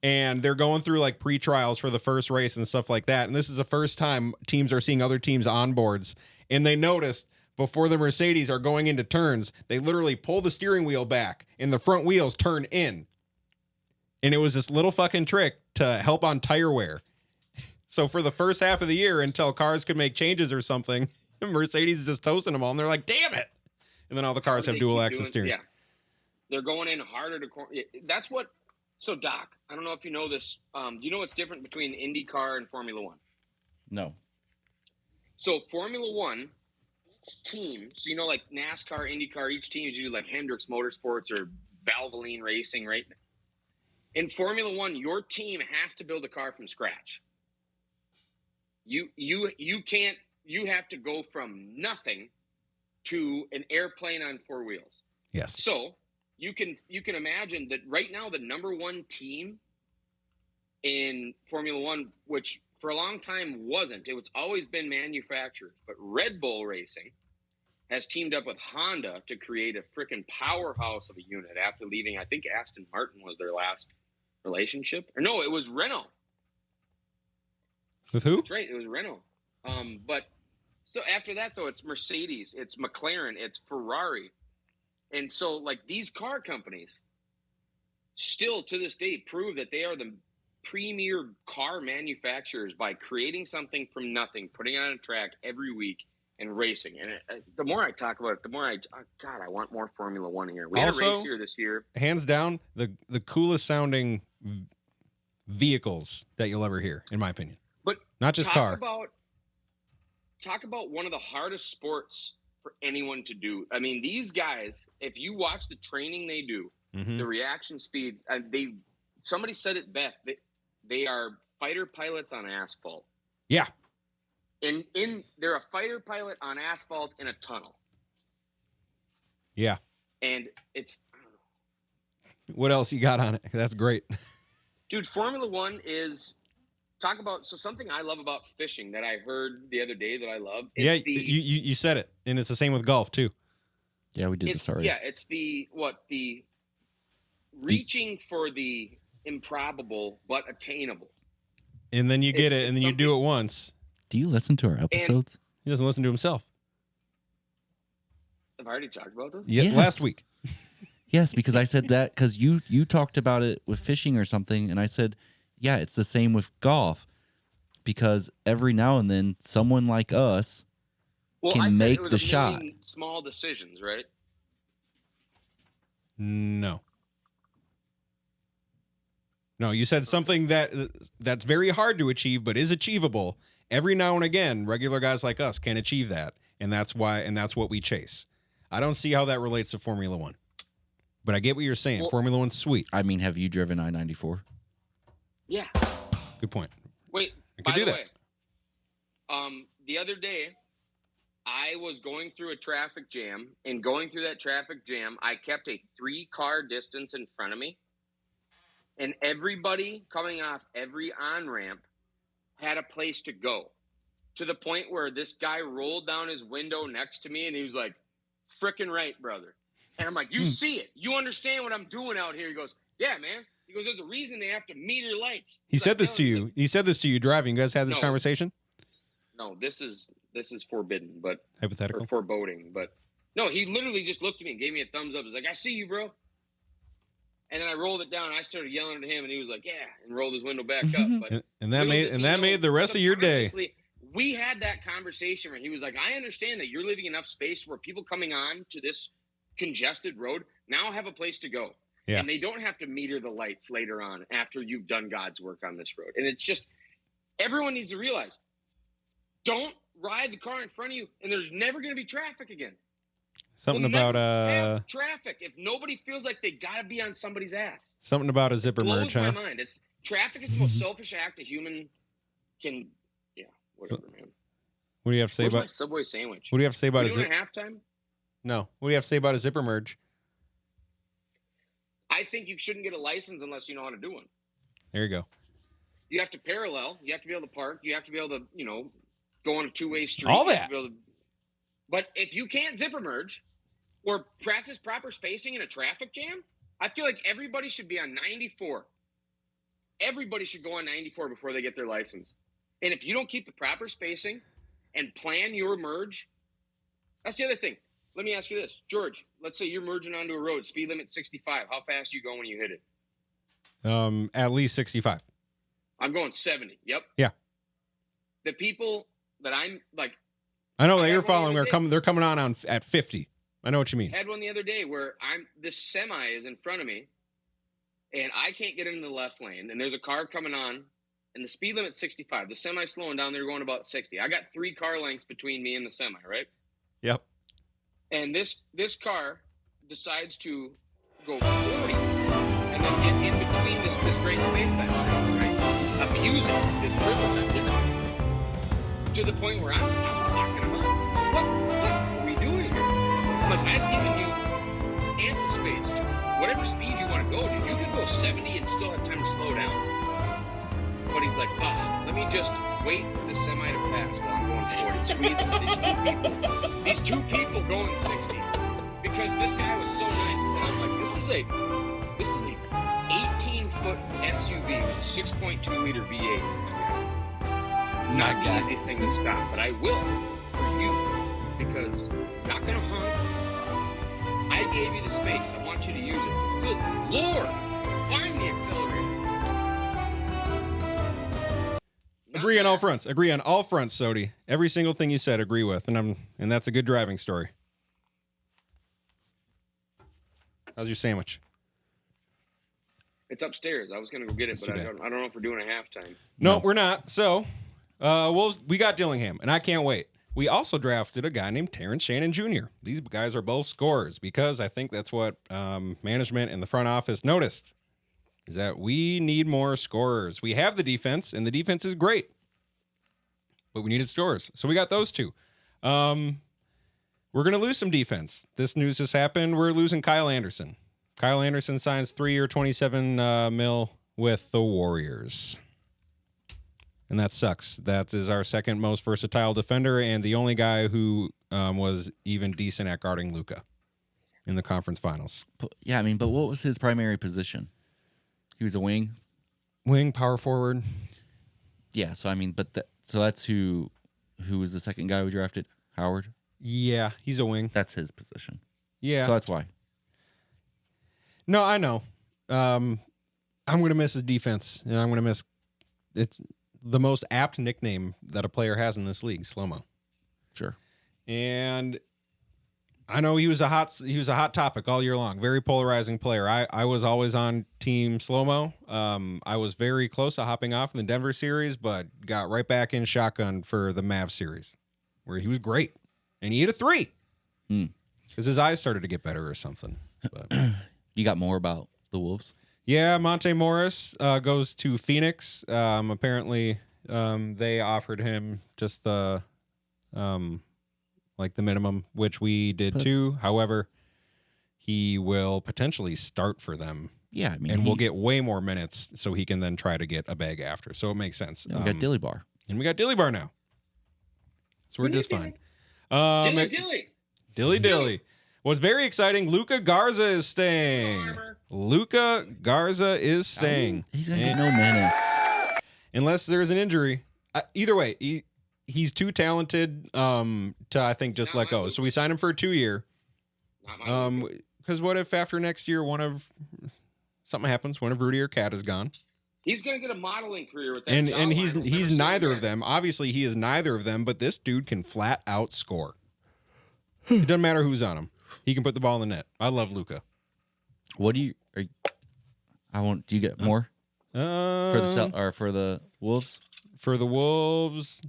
and they're going through like pre-trials for the first race and stuff like that. And this is the first time teams are seeing other teams' onboards, and they noticed before the Mercedes are going into turns, they literally pull the steering wheel back and the front wheels turn in. And it was this little fucking trick to help on tire wear. So for the first half of the year, until cars could make changes or something, Mercedes is just toasting them all, and they're like, damn it. And then all the cars have dual axis steering. Yeah. They're going in harder to. That's what. So, Doc, I don't know if you know this. Do you know what's different between IndyCar and Formula One? No. So, Formula One, each team. So, you know, like NASCAR, IndyCar, each team you do like Hendricks Motorsports or Valvoline Racing, right? In Formula One, your team has to build a car from scratch. You can't. You have to go from nothing to an airplane on four wheels. Yes. So you can imagine that right now the number one team in Formula One, which for a long time wasn't, it's always been manufacturers, but Red Bull Racing has teamed up with Honda to create a freaking powerhouse of a unit after leaving. I think Aston Martin was their last relationship, or no, it was Renault. With who? That's right, it was Renault. But so after that, though, it's Mercedes, it's McLaren, it's Ferrari. And so, like, these car companies still to this day prove that they are the premier car manufacturers by creating something from nothing, putting it on a track every week and racing. And the more I talk about it, the more God, I want more Formula One here. We had a race here this year. Hands down, the coolest sounding vehicles that you'll ever hear, in my opinion. But not just car. Talk about one of the hardest sports for anyone to do. I mean, these guys, if you watch the training they do, the reaction speeds, somebody said it best. They are fighter pilots on asphalt. Yeah. They're a fighter pilot on asphalt in a tunnel. Yeah. And it's, I don't know. What else you got on it? That's great. Dude, Formula One is something I love about fishing that I heard the other day that I love. You said it, and it's the same with golf too. Yeah, we did this already. Yeah, it's the reaching for the improbable but attainable. And then you get it, and then you do it once. Do you listen to our episodes? He doesn't listen to himself. Have I already talked about this? Yes. Last week. Yes, because I said that because you talked about it with fishing or something, and I said, yeah, it's the same with golf because every now and then someone like us can make the shot. Small decisions, right? No, you said something that's very hard to achieve, but is achievable. Every now and again, regular guys like us can achieve that, and that's what we chase. I don't see how that relates to Formula One, but I get what you're saying. Well, Formula One's sweet. I mean, have you driven I-94? Yeah. Good point. Wait, by the way, the other day, I was going through a traffic jam, and going through that traffic jam, I kept a 3-car distance in front of me, and everybody coming off every on-ramp had a place to go, to the point where this guy rolled down his window next to me, and he was like, frickin' right, brother. And I'm like, you see it. You understand what I'm doing out here. He goes, yeah, man. He goes, there's a reason they have to meter lights. He said this to you. He said this to you driving. You guys had this conversation? No, this is forbidden, but hypothetical, or foreboding. But no, he literally just looked at me and gave me a thumbs up. He's like, I see you, bro. And then I rolled it down. And I started yelling at him, and he was like, yeah, and rolled his window back up. But and that made the rest of your day. We had that conversation where he was like, I understand that you're leaving enough space where people coming on to this congested road now have a place to go. Yeah. And they don't have to meter the lights later on after you've done God's work on this road. And it's just, everyone needs to realize, don't ride the car in front of you, and there's never going to be traffic again. Something about traffic if nobody feels like they got to be on somebody's ass. Something about a zipper merge, huh? Blows my mind. Traffic is the most selfish act a human can. Yeah, whatever, man. What do you have to say about my Subway sandwich? What do you have to say about a zipper? Halftime? No. What do you have to say about a zipper merge? I think you shouldn't get a license unless you know how to do one. There you go. You have to parallel. You have to be able to park. You have to be able to, go on a 2-way street. All that. But if you can't zipper merge or practice proper spacing in a traffic jam, I feel like everybody should be on 94. Everybody should go on 94 before they get their license. And if you don't keep the proper spacing and plan your merge, that's the other thing. Let me ask you this. George, let's say you're merging onto a road, speed limit 65. How fast do you go when you hit it? At least 65. I'm going 70. Yep. Yeah. The people that I'm like, I know that you're following. They're coming on at 50. I know what you mean. Had one the other day where this semi is in front of me, and I can't get into the left lane, and there's a car coming on, and the speed limit's 65. The semi's slowing down. They're going about 60. I got 3 car lengths between me and the semi, right? Yep. And this car decides to go 40 and then get in between this great space I'm in, right? Abusing this privilege I'm given to the point where I'm knocking them up. What are we doing here? I'm like, I've given you ample space to whatever speed you want to go, dude. You can go 70 and still have time to slow down. But he's like, let me just wait for the semi to pass while I'm going 40. Squeeze these two people going 60. Because this guy was so nice. And I'm like, this is a 18-foot SUV with a 6.2 liter V8. It's not the easiest thing to stop, but I will for you. Because I'm not gonna honk. I gave you the space. I want you to use it. Good Lord! Find the accelerator. Agree on all fronts. Agree on all fronts, Sodie. Every single thing you said, agree with, and that's a good driving story. How's your sandwich? It's upstairs. I was gonna go get it, but I don't know if we're doing a halftime. No, we're not. So, we got Dillingham, and I can't wait. We also drafted a guy named Terrence Shannon Jr. These guys are both scorers because I think that's what management and the front office noticed, is that we need more scorers. We have the defense, and the defense is great, but we needed scorers. So we got those two. We're going to lose some defense. This news just happened. We're losing Kyle Anderson. Kyle Anderson signs 3-year, $27 million with the Warriors. And that sucks. That is our second most versatile defender and the only guy who was even decent at guarding Luka in the conference finals. Yeah, I mean, but what was his primary position? He was a wing? Wing, power forward. Yeah, so I mean, so that's who was the second guy we drafted? Howard? Yeah, he's a wing. That's his position. Yeah. So that's why. No, I know. I'm going to miss his defense, and I'm going to miss it's the most apt nickname that a player has in this league, Slow-Mo. Sure. And I know he was a hot topic all year long. Very polarizing player. I was always on team Slow-Mo. I was very close to hopping off in the Denver series, but got right back in shotgun for the Mavs series, where he was great. And he hit a 3. Because his eyes started to get better or something. But you got more about the Wolves? Yeah, Monte Morris goes to Phoenix. Apparently, they offered him just the minimum, which we did too. However, he will potentially start for them. Yeah, I mean, and we'll get way more minutes, so he can then try to get a bag after. So it makes sense. Yeah, we got Dilly Bar, and we got Dilly Bar now. So we're just fine. Dilly. What's very exciting, Luka Garza is staying. Luka Garza is staying. He's going to get no minutes. Unless there's an injury. Either way, he's too talented to, I think, just let go. So we signed him for a 2-year. Because what if after next year something happens, one of Rudy or Cat is gone? He's going to get a modeling career with that. And he's neither of them. Obviously, he is neither of them, but this dude can flat out score. It doesn't matter who's on him. He can put the ball in the net. I love Luka. What do you get more for the Wolves? For the Wolves,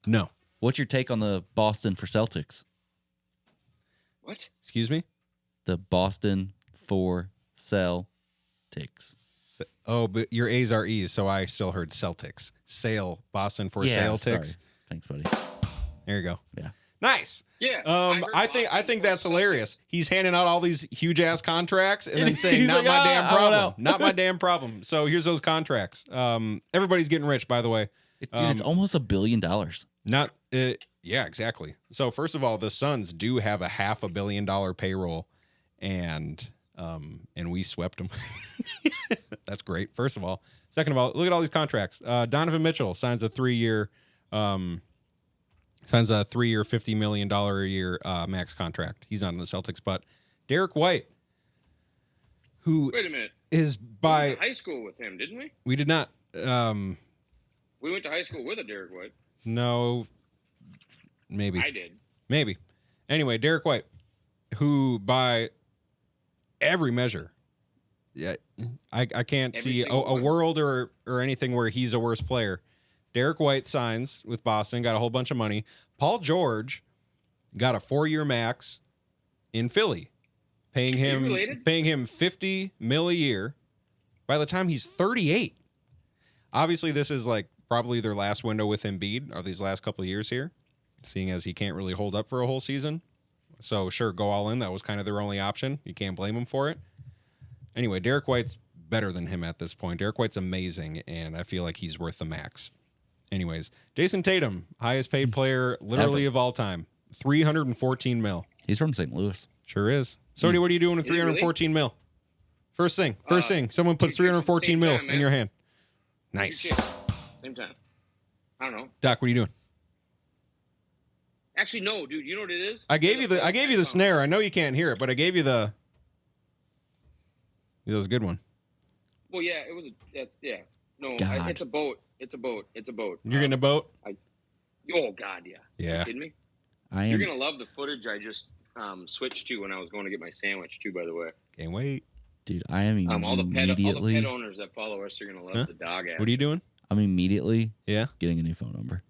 no. What's your take on the Boston for Celtics? What? Excuse me? The Boston for Celtics. Oh, but your A's are E's, so I still heard Celtics. Boston for Celtics. Sorry. Thanks, buddy. There you go. Yeah. Nice. Yeah. I think that's hilarious. He's handing out all these huge ass contracts and then saying, "Not my damn problem. Not my damn problem." So here's those contracts. Everybody's getting rich, by the way. Dude, it's almost $1 billion. Yeah, exactly. So first of all, the Suns do have a $500 million payroll, and we swept them. That's great. First of all. Second of all, look at all these contracts. Donovan Mitchell signs a 3-year. $50 million a year max contract. He's not in the Celtics, but Derek White, who wait a minute, is we went to high school with him, didn't we? We did not. We went to high school with a Derek White. No, maybe I did. Maybe. Anyway, Derek White, who by every measure, yeah, I can't Every see single a one. world or anything where he's a worse player. Derek White signs with Boston, got a whole bunch of money. Paul George got a 4-year max in Philly, paying him $50 million a year by the time he's 38. Obviously, this is like probably their last window with Embiid, or these last couple of years here, seeing as he can't really hold up for a whole season. So sure, go all in. That was kind of their only option. You can't blame him for it. Anyway, Derek White's better than him at this point. Derek White's amazing, and I feel like he's worth the max. Anyways, Jason Tatum, highest paid player literally of all time, $314 million. He's from St. Louis. Sure is. Sodie, what are you doing with Is he really? $314 million? First thing, someone puts two chicks at the $314 same million time, in man. your hand. Nice. Same time. I don't know. Doc, what are you doing? Actually, no, dude. You know what it is? I gave you the snare. I know you can't hear it, but I gave you the. It was a good one. Well, yeah, it was. Yeah. No, God. it's a boat. It's a boat. It's a boat. You're getting a boat? Oh God, yeah. Yeah. Are you kidding me? You're gonna love the footage I just switched to when I was going to get my sandwich too. By the way, Can't wait. Dude, I am all the immediately. pet owners that follow us are gonna love the dog app. What are you doing? I'm immediately Yeah. getting a new phone number.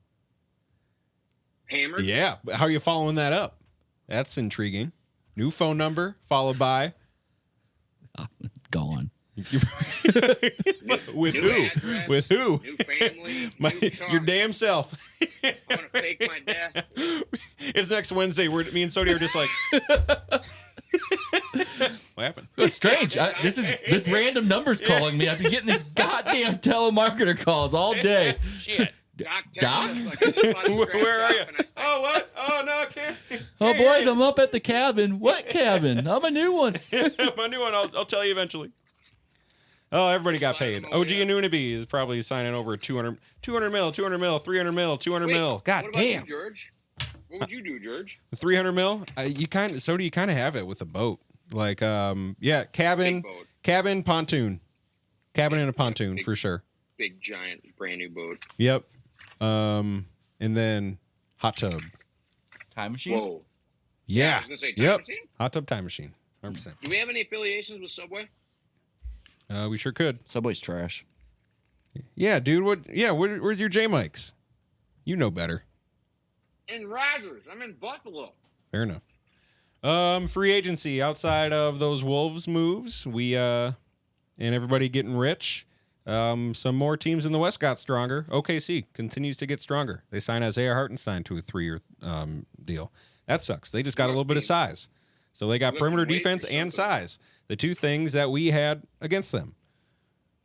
Hammered? Yeah. How are you following that up? That's intriguing. New phone number followed by Gone. with New who? address, With who? New family. My, new car. your damn self. I'm gonna fake my death. It's next Wednesday. Me and Sodie are just like. What happened? That's strange. This random number's calling me. I've been getting these goddamn telemarketer calls all day. Shit. Doc? Like, I just about to scratch Where are you? off and Oh, what? Oh, no, I can't. Oh, boys, I'm up at the cabin. What cabin? I'm a new one. My new one, I'll tell you eventually. Oh, everybody got paid. OG Anunoby is probably signing over 200 mil, 200 mil, 300 mil, 200 mil. God what about damn. you, George? What would you do, George? 300 mil? You kind of have it with a boat. Like, yeah, cabin, Big boat. pontoon. Cabin and a pontoon big- for sure. Big, giant, brand new boat. Yep. And then hot tub. Time machine? Whoa. Yeah. I was gonna say time Yep. machine. Hot tub time machine. 100%. Do we have any affiliations with Subway? We sure could. Subway's trash. Yeah, dude. Where's your J Mikes? You know better. In Rogers. I'm in Buffalo. Fair enough. Free agency outside of those Wolves moves. We and everybody getting rich. Some more teams in the West got stronger. OKC continues to get stronger. They signed Isaiah Hartenstein to a 3-year deal. That sucks. They just got a little bit of size. So they got Looking perimeter way defense for and something. size. The two things that we had against them.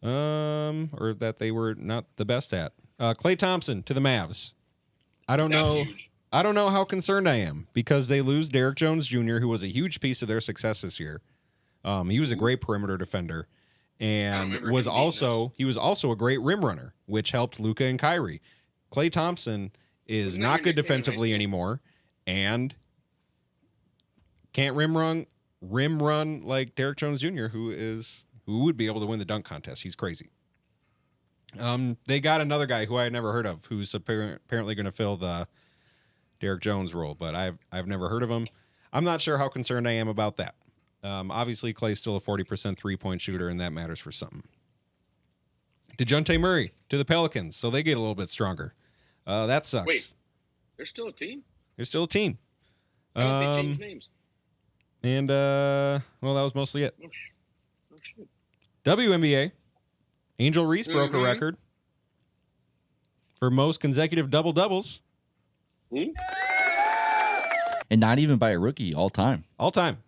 Or that they were not the best at. Klay Thompson to the Mavs. I don't That's know. huge. I don't know how concerned I am because they lose Derek Jones Jr., who was a huge piece of their success this year. He was a great perimeter defender and remember was him beating also a great rim runner, which helped Luka and Kyrie. Klay Thompson is Wasn't not that good your nickname in high defensively school? anymore and can't rim run like Derek Jones Jr., who would be able to win the dunk contest. He's crazy. They got another guy who I had never heard of, who's apparently going to fill the Derek Jones role, but I've never heard of him. I'm not sure how concerned I am about that. Obviously, Clay's still a 40% three-point shooter, and that matters for something. DeJounte Murray to the Pelicans, so they get a little bit stronger. That sucks. Wait, they're still a team? They're still a team. Why don't they change names? And, well, that was mostly it. No shit. WNBA, Angel Reese broke a Mhm. record for most consecutive double-doubles Who? And not even by a rookie all time. all time.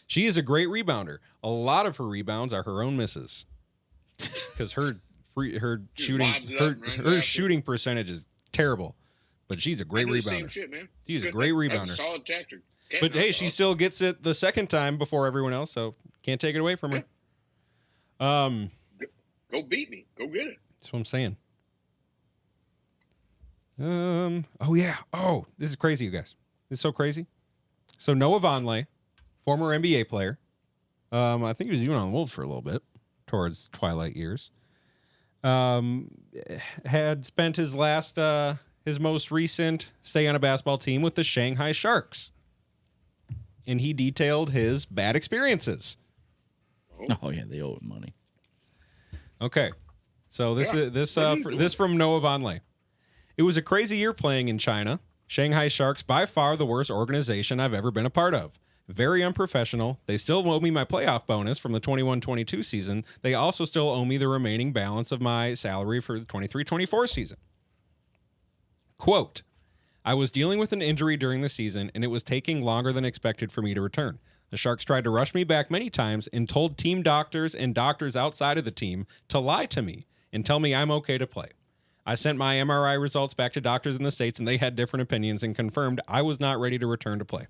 She is a great rebounder. A lot of her rebounds are her own misses because her shooting lobs it up and runs her after. shooting percentage is terrible. But she's a great I do the same rebounder. shit, man. She's a Good. great That's rebounder. a solid tactic. But hey, she still gets it the second time before everyone else, so can't take it away from her. Go beat me. Go get it. That's what I'm saying. Oh yeah. Oh, this is crazy, you guys. This is so crazy. So Noah Vonleh, former NBA player. I think he was even on the Wolves for a little bit towards twilight years. Had spent his most recent stay on a basketball team with the Shanghai Sharks. and he detailed his bad experiences. Oh yeah, they owe him money. Okay, so this from Noah Vonleh. It was a crazy year playing in China. Shanghai Sharks, by far the worst organization I've ever been a part of. Very unprofessional. They still owe me my playoff bonus from the 21-22 season. They also still owe me the remaining balance of my salary for the 23-24 season. Quote, I was dealing with an injury during the season, and it was taking longer than expected for me to return. The Sharks tried to rush me back many times and told team doctors and doctors outside of the team to lie to me and tell me I'm okay to play. I sent my MRI results back to doctors in the States, and they had different opinions and confirmed I was not ready to return to play.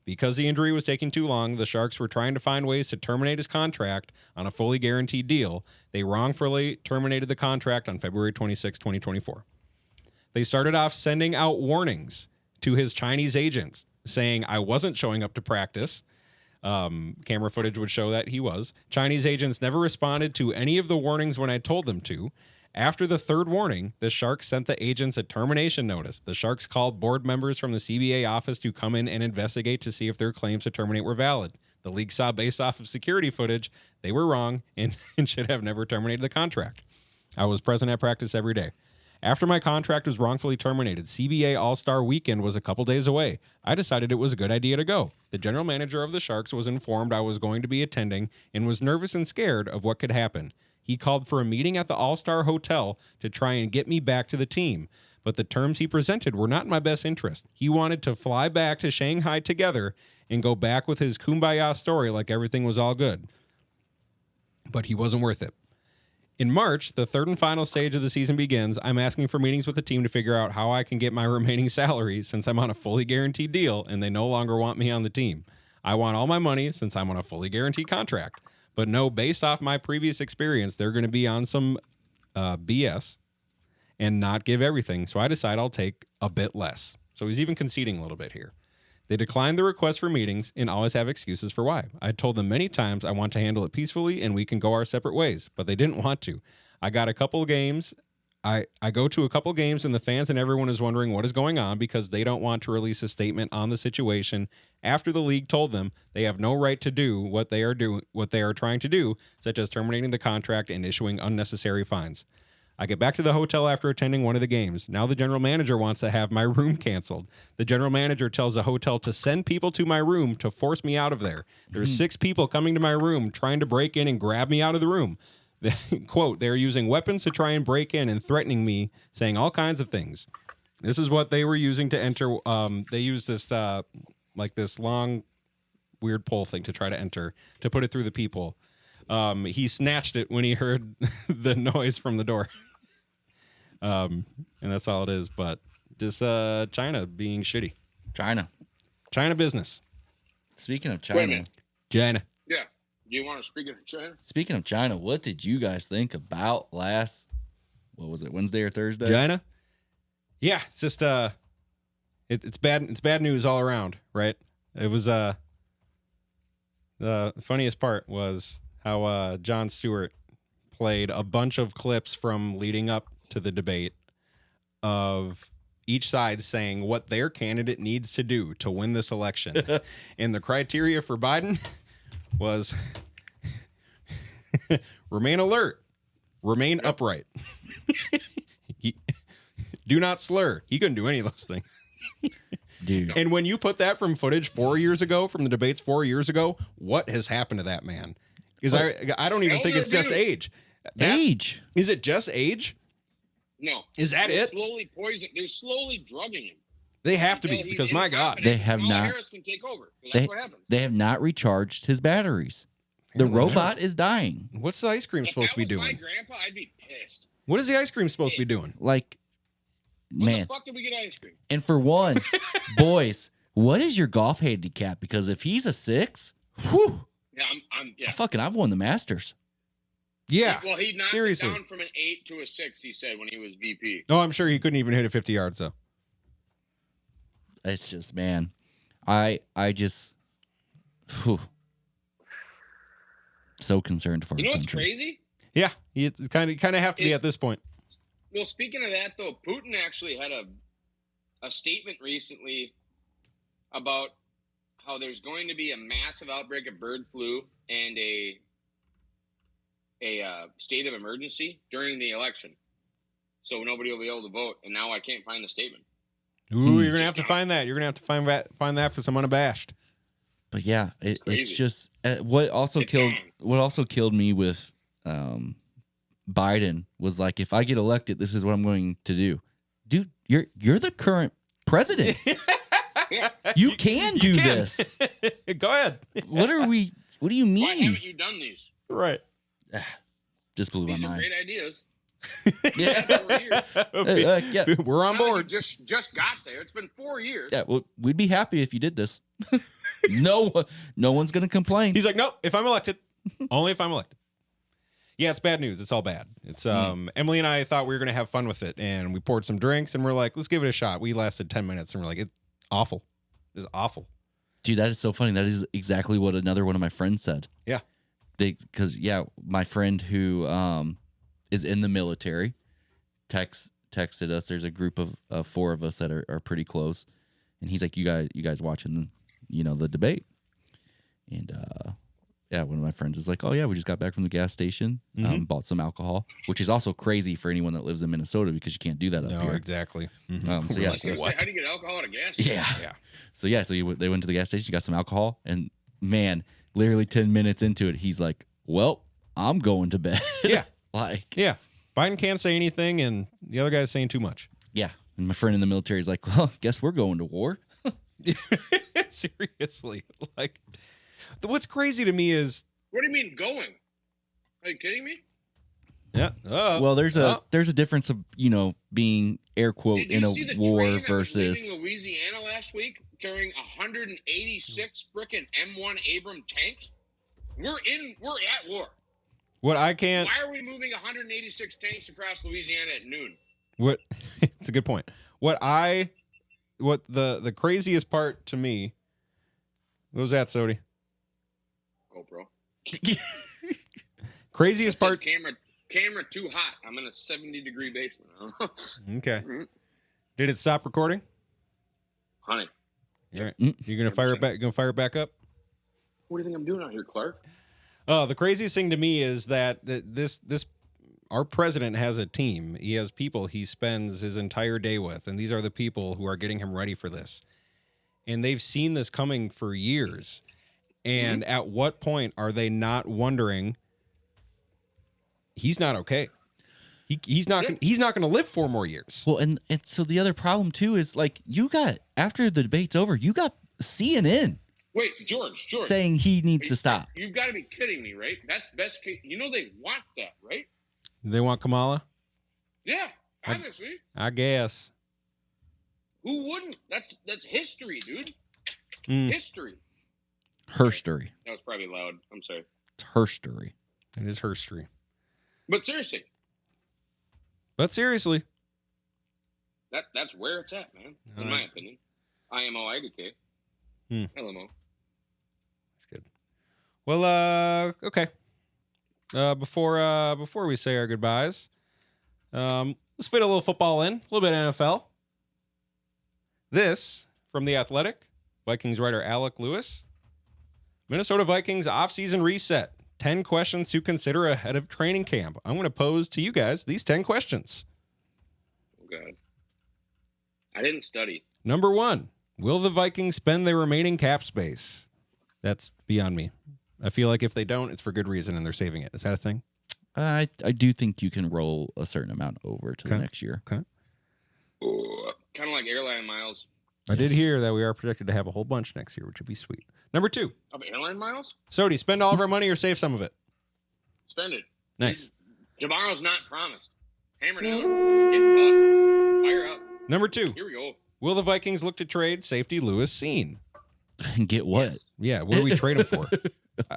Because the injury was taking too long, the Sharks were trying to find ways to terminate his contract on a fully guaranteed deal. They wrongfully terminated the contract on February 26, 2024. They started off sending out warnings to his Chinese agents saying I wasn't showing up to practice. Camera footage would show that he was. Chinese agents never responded to any of the warnings when I told them to. After the third warning, the Sharks sent the agents a termination notice. The Sharks called board members from the CBA office to come in and investigate to see if their claims to terminate were valid. The league saw, based off of security footage, they were wrong and should have never terminated the contract. I was present at practice every day. After my contract was wrongfully terminated, CBA All-Star Weekend was a couple days away. I decided it was a good idea to go. The general manager of the Sharks was informed I was going to be attending and was nervous and scared of what could happen. He called for a meeting at the All-Star Hotel to try and get me back to the team, but the terms he presented were not in my best interest. He wanted to fly back to Shanghai together and go back with his kumbaya story like everything was all good. But he wasn't worth it. In March, the third and final stage of the season begins. I'm asking for meetings with the team to figure out how I can get my remaining salary since I'm on a fully guaranteed deal and they no longer want me on the team. I want all my money since I'm on a fully guaranteed contract. But no, based off my previous experience, they're going to be on some BS and not give everything. So I decide I'll take a bit less. So he's even conceding a little bit here. They declined the request for meetings and always have excuses for why. I told them many times I want to handle it peacefully and we can go our separate ways, but they didn't want to. I got a couple of games. I go to a couple games and the fans and everyone is wondering what is going on because they don't want to release a statement on the situation after the league told them they have no right to do what they are trying to do, such as terminating the contract and issuing unnecessary fines. I get back to the hotel after attending one of the games. Now the general manager wants to have my room canceled. The general manager tells the hotel to send people to my room to force me out of there. There's 6 people coming to my room trying to break in and grab me out of the room. Quote, they're using weapons to try and break in and threatening me, saying all kinds of things. This is what they were using to enter. They used this this long, weird pole thing to try to enter, to put it through the people. He snatched it when he heard the noise from the door. And that's all it is. But just China being shitty. China business. Speaking of Wait a China. minute. China. Yeah. Do you want to speak of China? Speaking of China, what did you guys think about Wednesday or Thursday? China? Yeah, it's just it's bad news all around, right? It was the funniest part was how Jon Stewart played a bunch of clips from leading up to the debate of each side saying what their candidate needs to do to win this election. And the criteria for Biden was remain alert, remain upright. Do not slur. He couldn't do any of those things. Dude. And when you put that from footage 4 years ago, from the debates 4 years ago, what has happened to that man? Because I don't even think it's just age. Age? Is it just age? No. Is that They're it? slowly poisoning. They're slowly drugging him. They have to be, because my God. They have Kamala not. Harris can take over. That's what happens. They have not recharged his batteries. The robot is dying. What's the ice cream supposed to be If that was doing? my grandpa, I'd be pissed. What is the ice cream supposed to be doing? Like, When man. the fuck did we get ice cream? And for one, boys, what is your golf handicap? Because if he's a 6, whew, Yeah, yeah. I've won the Masters. Yeah. Well, he knocked seriously. it down from an 8 to a 6, he said, when he was VP. No, I'm sure he couldn't even hit it 50 yards, though. It's just, man, I just, whew, so concerned for You know our what's country. crazy? Yeah, it's kind of have to be at this point. Well, speaking of that, though, Putin actually had a statement recently about how there's going to be a massive outbreak of bird flu and a state of emergency during the election, so nobody will be able to vote. And now I can't find the statement. Ooh, you're gonna have to find that. You're gonna have to find that for some unabashed. But yeah, it's crazy. just what also killed me with Biden was like, if I get elected, this is what I'm going to do. Dude, you're the current president. You can do this. Go ahead. What do you mean? Why haven't you done these? Right. Just blew my These are mind. great ideas. Yeah. Yeah. We're on board. You just got there. It's been 4 years. Yeah, well, we'd be happy if you did this. No one's gonna complain. He's like, nope, if I'm elected. Only if I'm elected. Yeah, it's bad news. It's all bad. It's Emily and I thought we were gonna have fun with it, and we poured some drinks, and we're like, let's give it a shot. We lasted 10 minutes, and we're like, it's awful. It's awful. Dude, that is so funny. That is exactly what another one of my friends said. Yeah. Because my friend who is in the military texted us. There's a group of 4 of us that are pretty close, and he's like, you guys watching the debate? And one of my friends is like, oh yeah, we just got back from the gas station, bought some alcohol, which is also crazy for anyone that lives in Minnesota because you can't do that up here. Exactly. So yeah, How do you get alcohol at a gas station? yeah. So they went to the gas station, got some alcohol, and man, literally 10 minutes into it, he's like, well, I'm going to bed. Yeah. Yeah. Biden can't say anything, and the other guy's saying too much. Yeah. And my friend in the military is like, well, guess we're going to war. Seriously. Like, what's crazy to me is... What do you mean going? Are you kidding me? Yeah. Well, there's a difference of, being air quote in a war versus leaving Louisiana last week carrying 186 frickin' M1 Abram tanks? We're at war. What I can't... Why are we moving 186 tanks across Louisiana at noon? What? It's a good point. What the craziest part to me... What was that, Sodie? GoPro. Craziest part... Camera too hot. I'm in a 70-degree basement. Okay. Did it stop recording? Honey. All right. You're gonna fire it back. Gonna fire it back up? What do you think I'm doing out here, Clark? Oh, the craziest thing to me is that this our president has a team. He has people he spends his entire day with, and these are the people who are getting him ready for this. And they've seen this coming for years. And at what point are they not wondering he's not okay? He's not going to live 4 more years. Well, and so the other problem too is like after the debate's over, you got CNN. Wait, George. Saying he needs to stop. You've got to be kidding me, right? That's best case. You know they want that, right? They want Kamala? Yeah, obviously. I guess. Who wouldn't? That's history, dude. History. Her story. That was probably loud. I'm sorry. It's her story. It is her story. But seriously. That's where it's at, man. In my opinion. IMO IDK. LMO. That's good. Well, okay. Before we say our goodbyes, let's fit a little football in, a little bit of NFL. This from The Athletic, Vikings writer Alec Lewis. Minnesota Vikings offseason reset. 10 questions to consider ahead of training camp. I'm going to pose to you guys these 10 questions. Oh, God. I didn't study. Number 1, will the Vikings spend their remaining cap space? That's beyond me. I feel like if they don't, it's for good reason and they're saving it. Is that a thing? I do think you can roll a certain amount over to the next year. Okay. Kind of like airline miles. I did hear that we are projected to have a whole bunch next year, which would be sweet. Number 2. Of airline miles? Sodie, spend all of our money or save some of it? Spend it. Nice. Tomorrow's not promised. Hammer down. Get fucked. Fire up. Number 2. Here we go. Will the Vikings look to trade safety Lewis Seen? And get what? Yes. Yeah, what do we trade him for?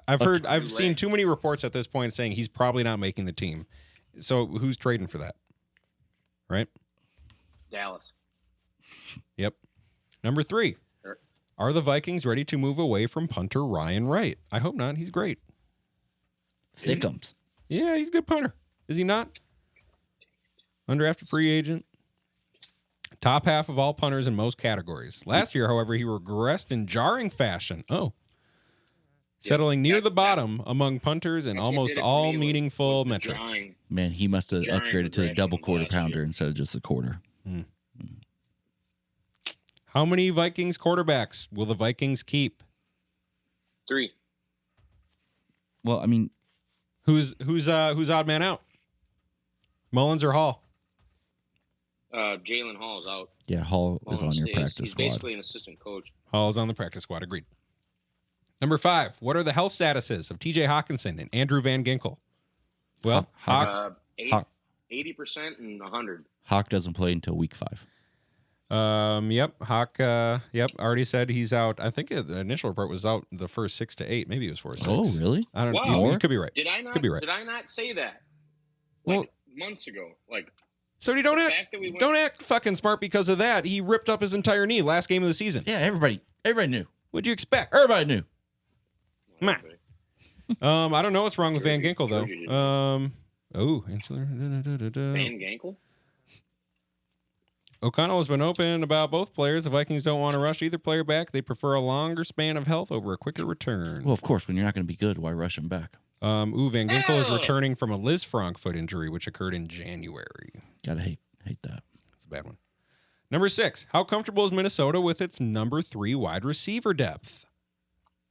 I've seen too many reports at this point saying he's probably not making the team. So who's trading for that? Right? Dallas. Yep. Number 3. Are the Vikings ready to move away from punter Ryan Wright? I hope not. He's great. Thickums. Yeah, he's a good punter. Is he not? Undrafted free agent. Top half of all punters in most categories. Last year, however, he regressed in jarring fashion. Settling near the bottom among punters in almost all meaningful metrics. Man, he must have upgraded to the double quarter pounder instead of just a quarter. How many Vikings quarterbacks will the Vikings keep? 3. Well, I mean, who's odd man out? Mullins or Hall? Jalen Hall is out. Yeah, Hall is on your practice squad. He's basically an assistant coach. Hall is on the practice squad. Agreed. Number 5. What are the health statuses of T.J. Hawkinson and Andrew Van Ginkel? Well, 80% and 100. Hawk doesn't play until week 5. Yep. Hawk. Already said he's out. I think the initial report was out the first 6 to 8. Maybe it was 4 to 6. Oh, really? I don't know. You could be right. Did I not? Could be right. Did I not say that? Well, months ago. So don't act fucking smart because of that. He ripped up his entire knee last game of the season. Yeah, everybody knew. What'd you expect? Everybody knew. I don't know what's wrong with Van Ginkel though. Insular. Van Ginkel? O'Connell has been open about both players. The Vikings don't want to rush either player back. They prefer a longer span of health over a quicker return. Well, of course, when you're not going to be good, why rush him back? Van Ginkel is returning from a Liz Frank foot injury, which occurred in January. Gotta hate that. That's a bad one. Number 6. How comfortable is Minnesota with its number 3 wide receiver depth?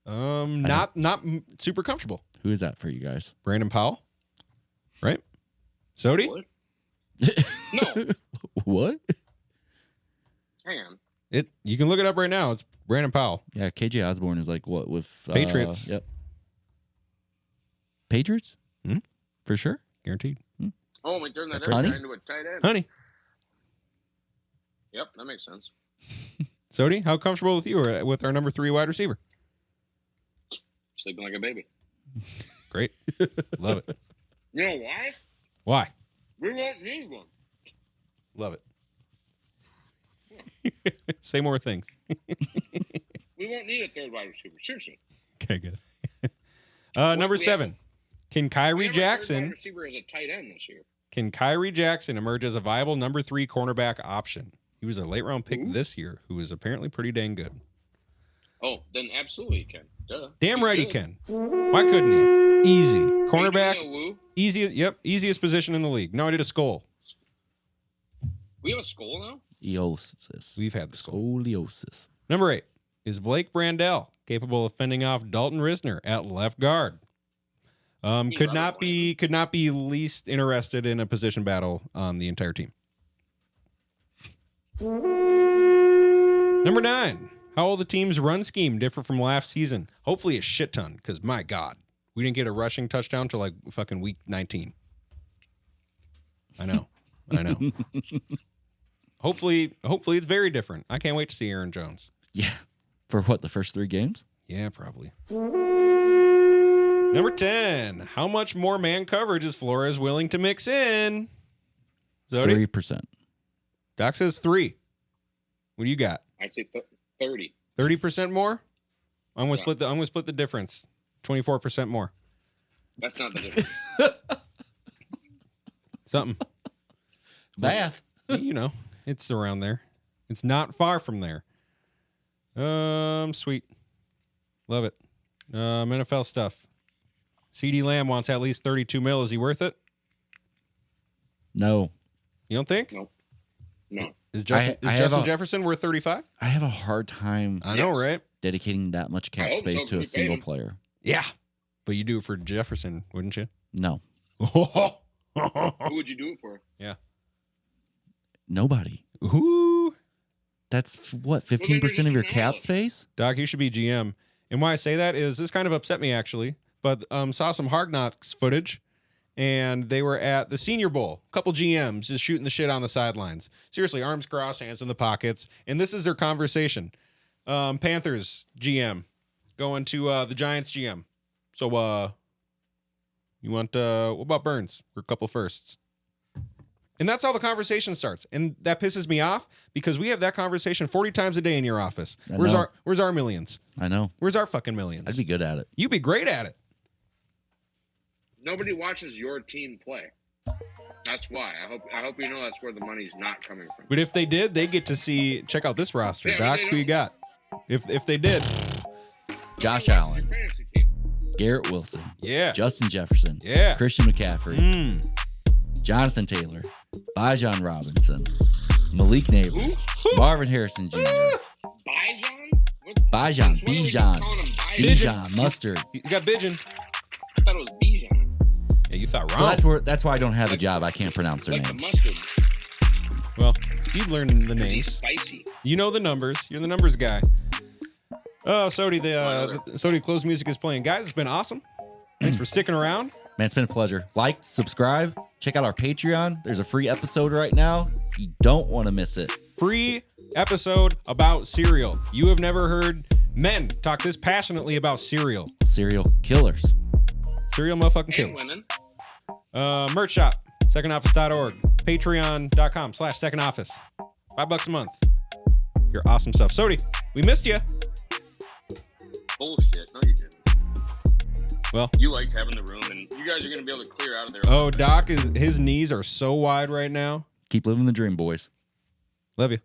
Not super comfortable. Who is that for you guys? Brandon Powell, right? Sodie? What? No. What? Hang on. You can look it up right now. It's Brandon Powell. Yeah, KJ Osborne is like what with Patriots. Yep. Patriots? For sure? Guaranteed. Oh, we turned that into a tight end. Honey. Yep, that makes sense. Sodie, how comfortable with you or with our number 3 wide receiver? Sleeping like a baby. Great. Love it. You know why? Why? We won't need one. Love it. Say more things. We won't need a third wide receiver. Seriously. Okay, good. Number 7. Can Kyrie Jackson wide receiver as a tight end this year? Can Kyrie Jackson emerge as a viable number 3 cornerback option? He was a late round pick this year who is apparently pretty dang good. Oh, then absolutely he can. Duh. Damn right he can. Why couldn't he? Easy. Cornerback. Easy. Yep. Easiest position in the league. No, I did a skull. We have a skull now? Scoliosis. We've had the skull. Scoliosis. Number 8. Is Blake Brandell capable of fending off Dalton Risner at left guard? Could not be least interested in a position battle on the entire team. Number 9. How will the team's run scheme differ from last season? Hopefully a shit ton, because my God, we didn't get a rushing touchdown till like fucking week 19. I know. Hopefully it's very different. I can't wait to see Aaron Jones. Yeah. For what, the first 3 games? Yeah, probably. Number 10. How much more man coverage is Flores willing to mix in? Sodie? 3%. Doc says 3. What do you got? I say 30. 30% more? I'm gonna split the difference. 24% more. That's not the difference. Something. Math. You know, it's around there. It's not far from there. Sweet. Love it. NFL stuff. CD Lamb wants at least 32 mil. Is he worth it? No. You don't think? No. Is Justin Jefferson worth 35? I have a hard time. I know, right? Dedicating that much cap space to a single player. Yeah. But you do it for Jefferson, wouldn't you? No. Who would you do it for? Yeah. Nobody. Ooh. That's what, 15% of your cap space? Doc, you should be GM. And why I say that is this kind of upset me actually. But saw some Hard Knocks footage, and they were at the Senior Bowl. A couple GMs just shooting the shit on the sidelines. Seriously, arms crossed, hands in the pockets. And this is their conversation. Panthers GM going to the Giants GM. So, you want, what about Burns for a couple firsts? And that's how the conversation starts. And that pisses me off because we have that conversation 40 times a day in your office. Where's our millions? I know. Where's our fucking millions? I'd be good at it. You'd be great at it. Nobody watches your team play. That's why. I hope you know that's where the money's not coming from. But if they did, they get to check out this roster. Yeah, Doc, they who you got? If they did. Josh Who Allen, your fantasy team? Garrett Wilson, Yeah. Justin Jefferson, Yeah. Christian McCaffrey, Jonathan Taylor, Bijan Robinson, Malik Neighbors, Who? Marvin Harrison Jr., Bijan? Bijan, Since when are we Bijan, calling him Bijan? Dijon, Mustard. You got Bijan. I thought it was Bijan. Yeah, you thought wrong. So that's why I don't have a job. I can't pronounce their Like the names. mustard. Well, you learn the He's names. spicy. You know the numbers. You're the numbers guy. Oh, Sodie, the Sodie closed music is playing. Guys, it's been awesome. Thanks for sticking around. Man, it's been a pleasure. Like, subscribe, check out our Patreon. There's a free episode right now. You don't want to miss it. Free episode about cereal. You have never heard men talk this passionately about cereal. Serial killers. Cereal motherfucking And kills. women. Merch shop, secondoffice.org, patreon.com/secondoffice. $5 a month. Your awesome stuff. Sodie, we missed you. Bullshit. No, you didn't. Well, You liked having the room, and you guys are going to be able to clear out of there. oh, Doc, his knees are so wide right now. Keep living the dream, boys. Love you.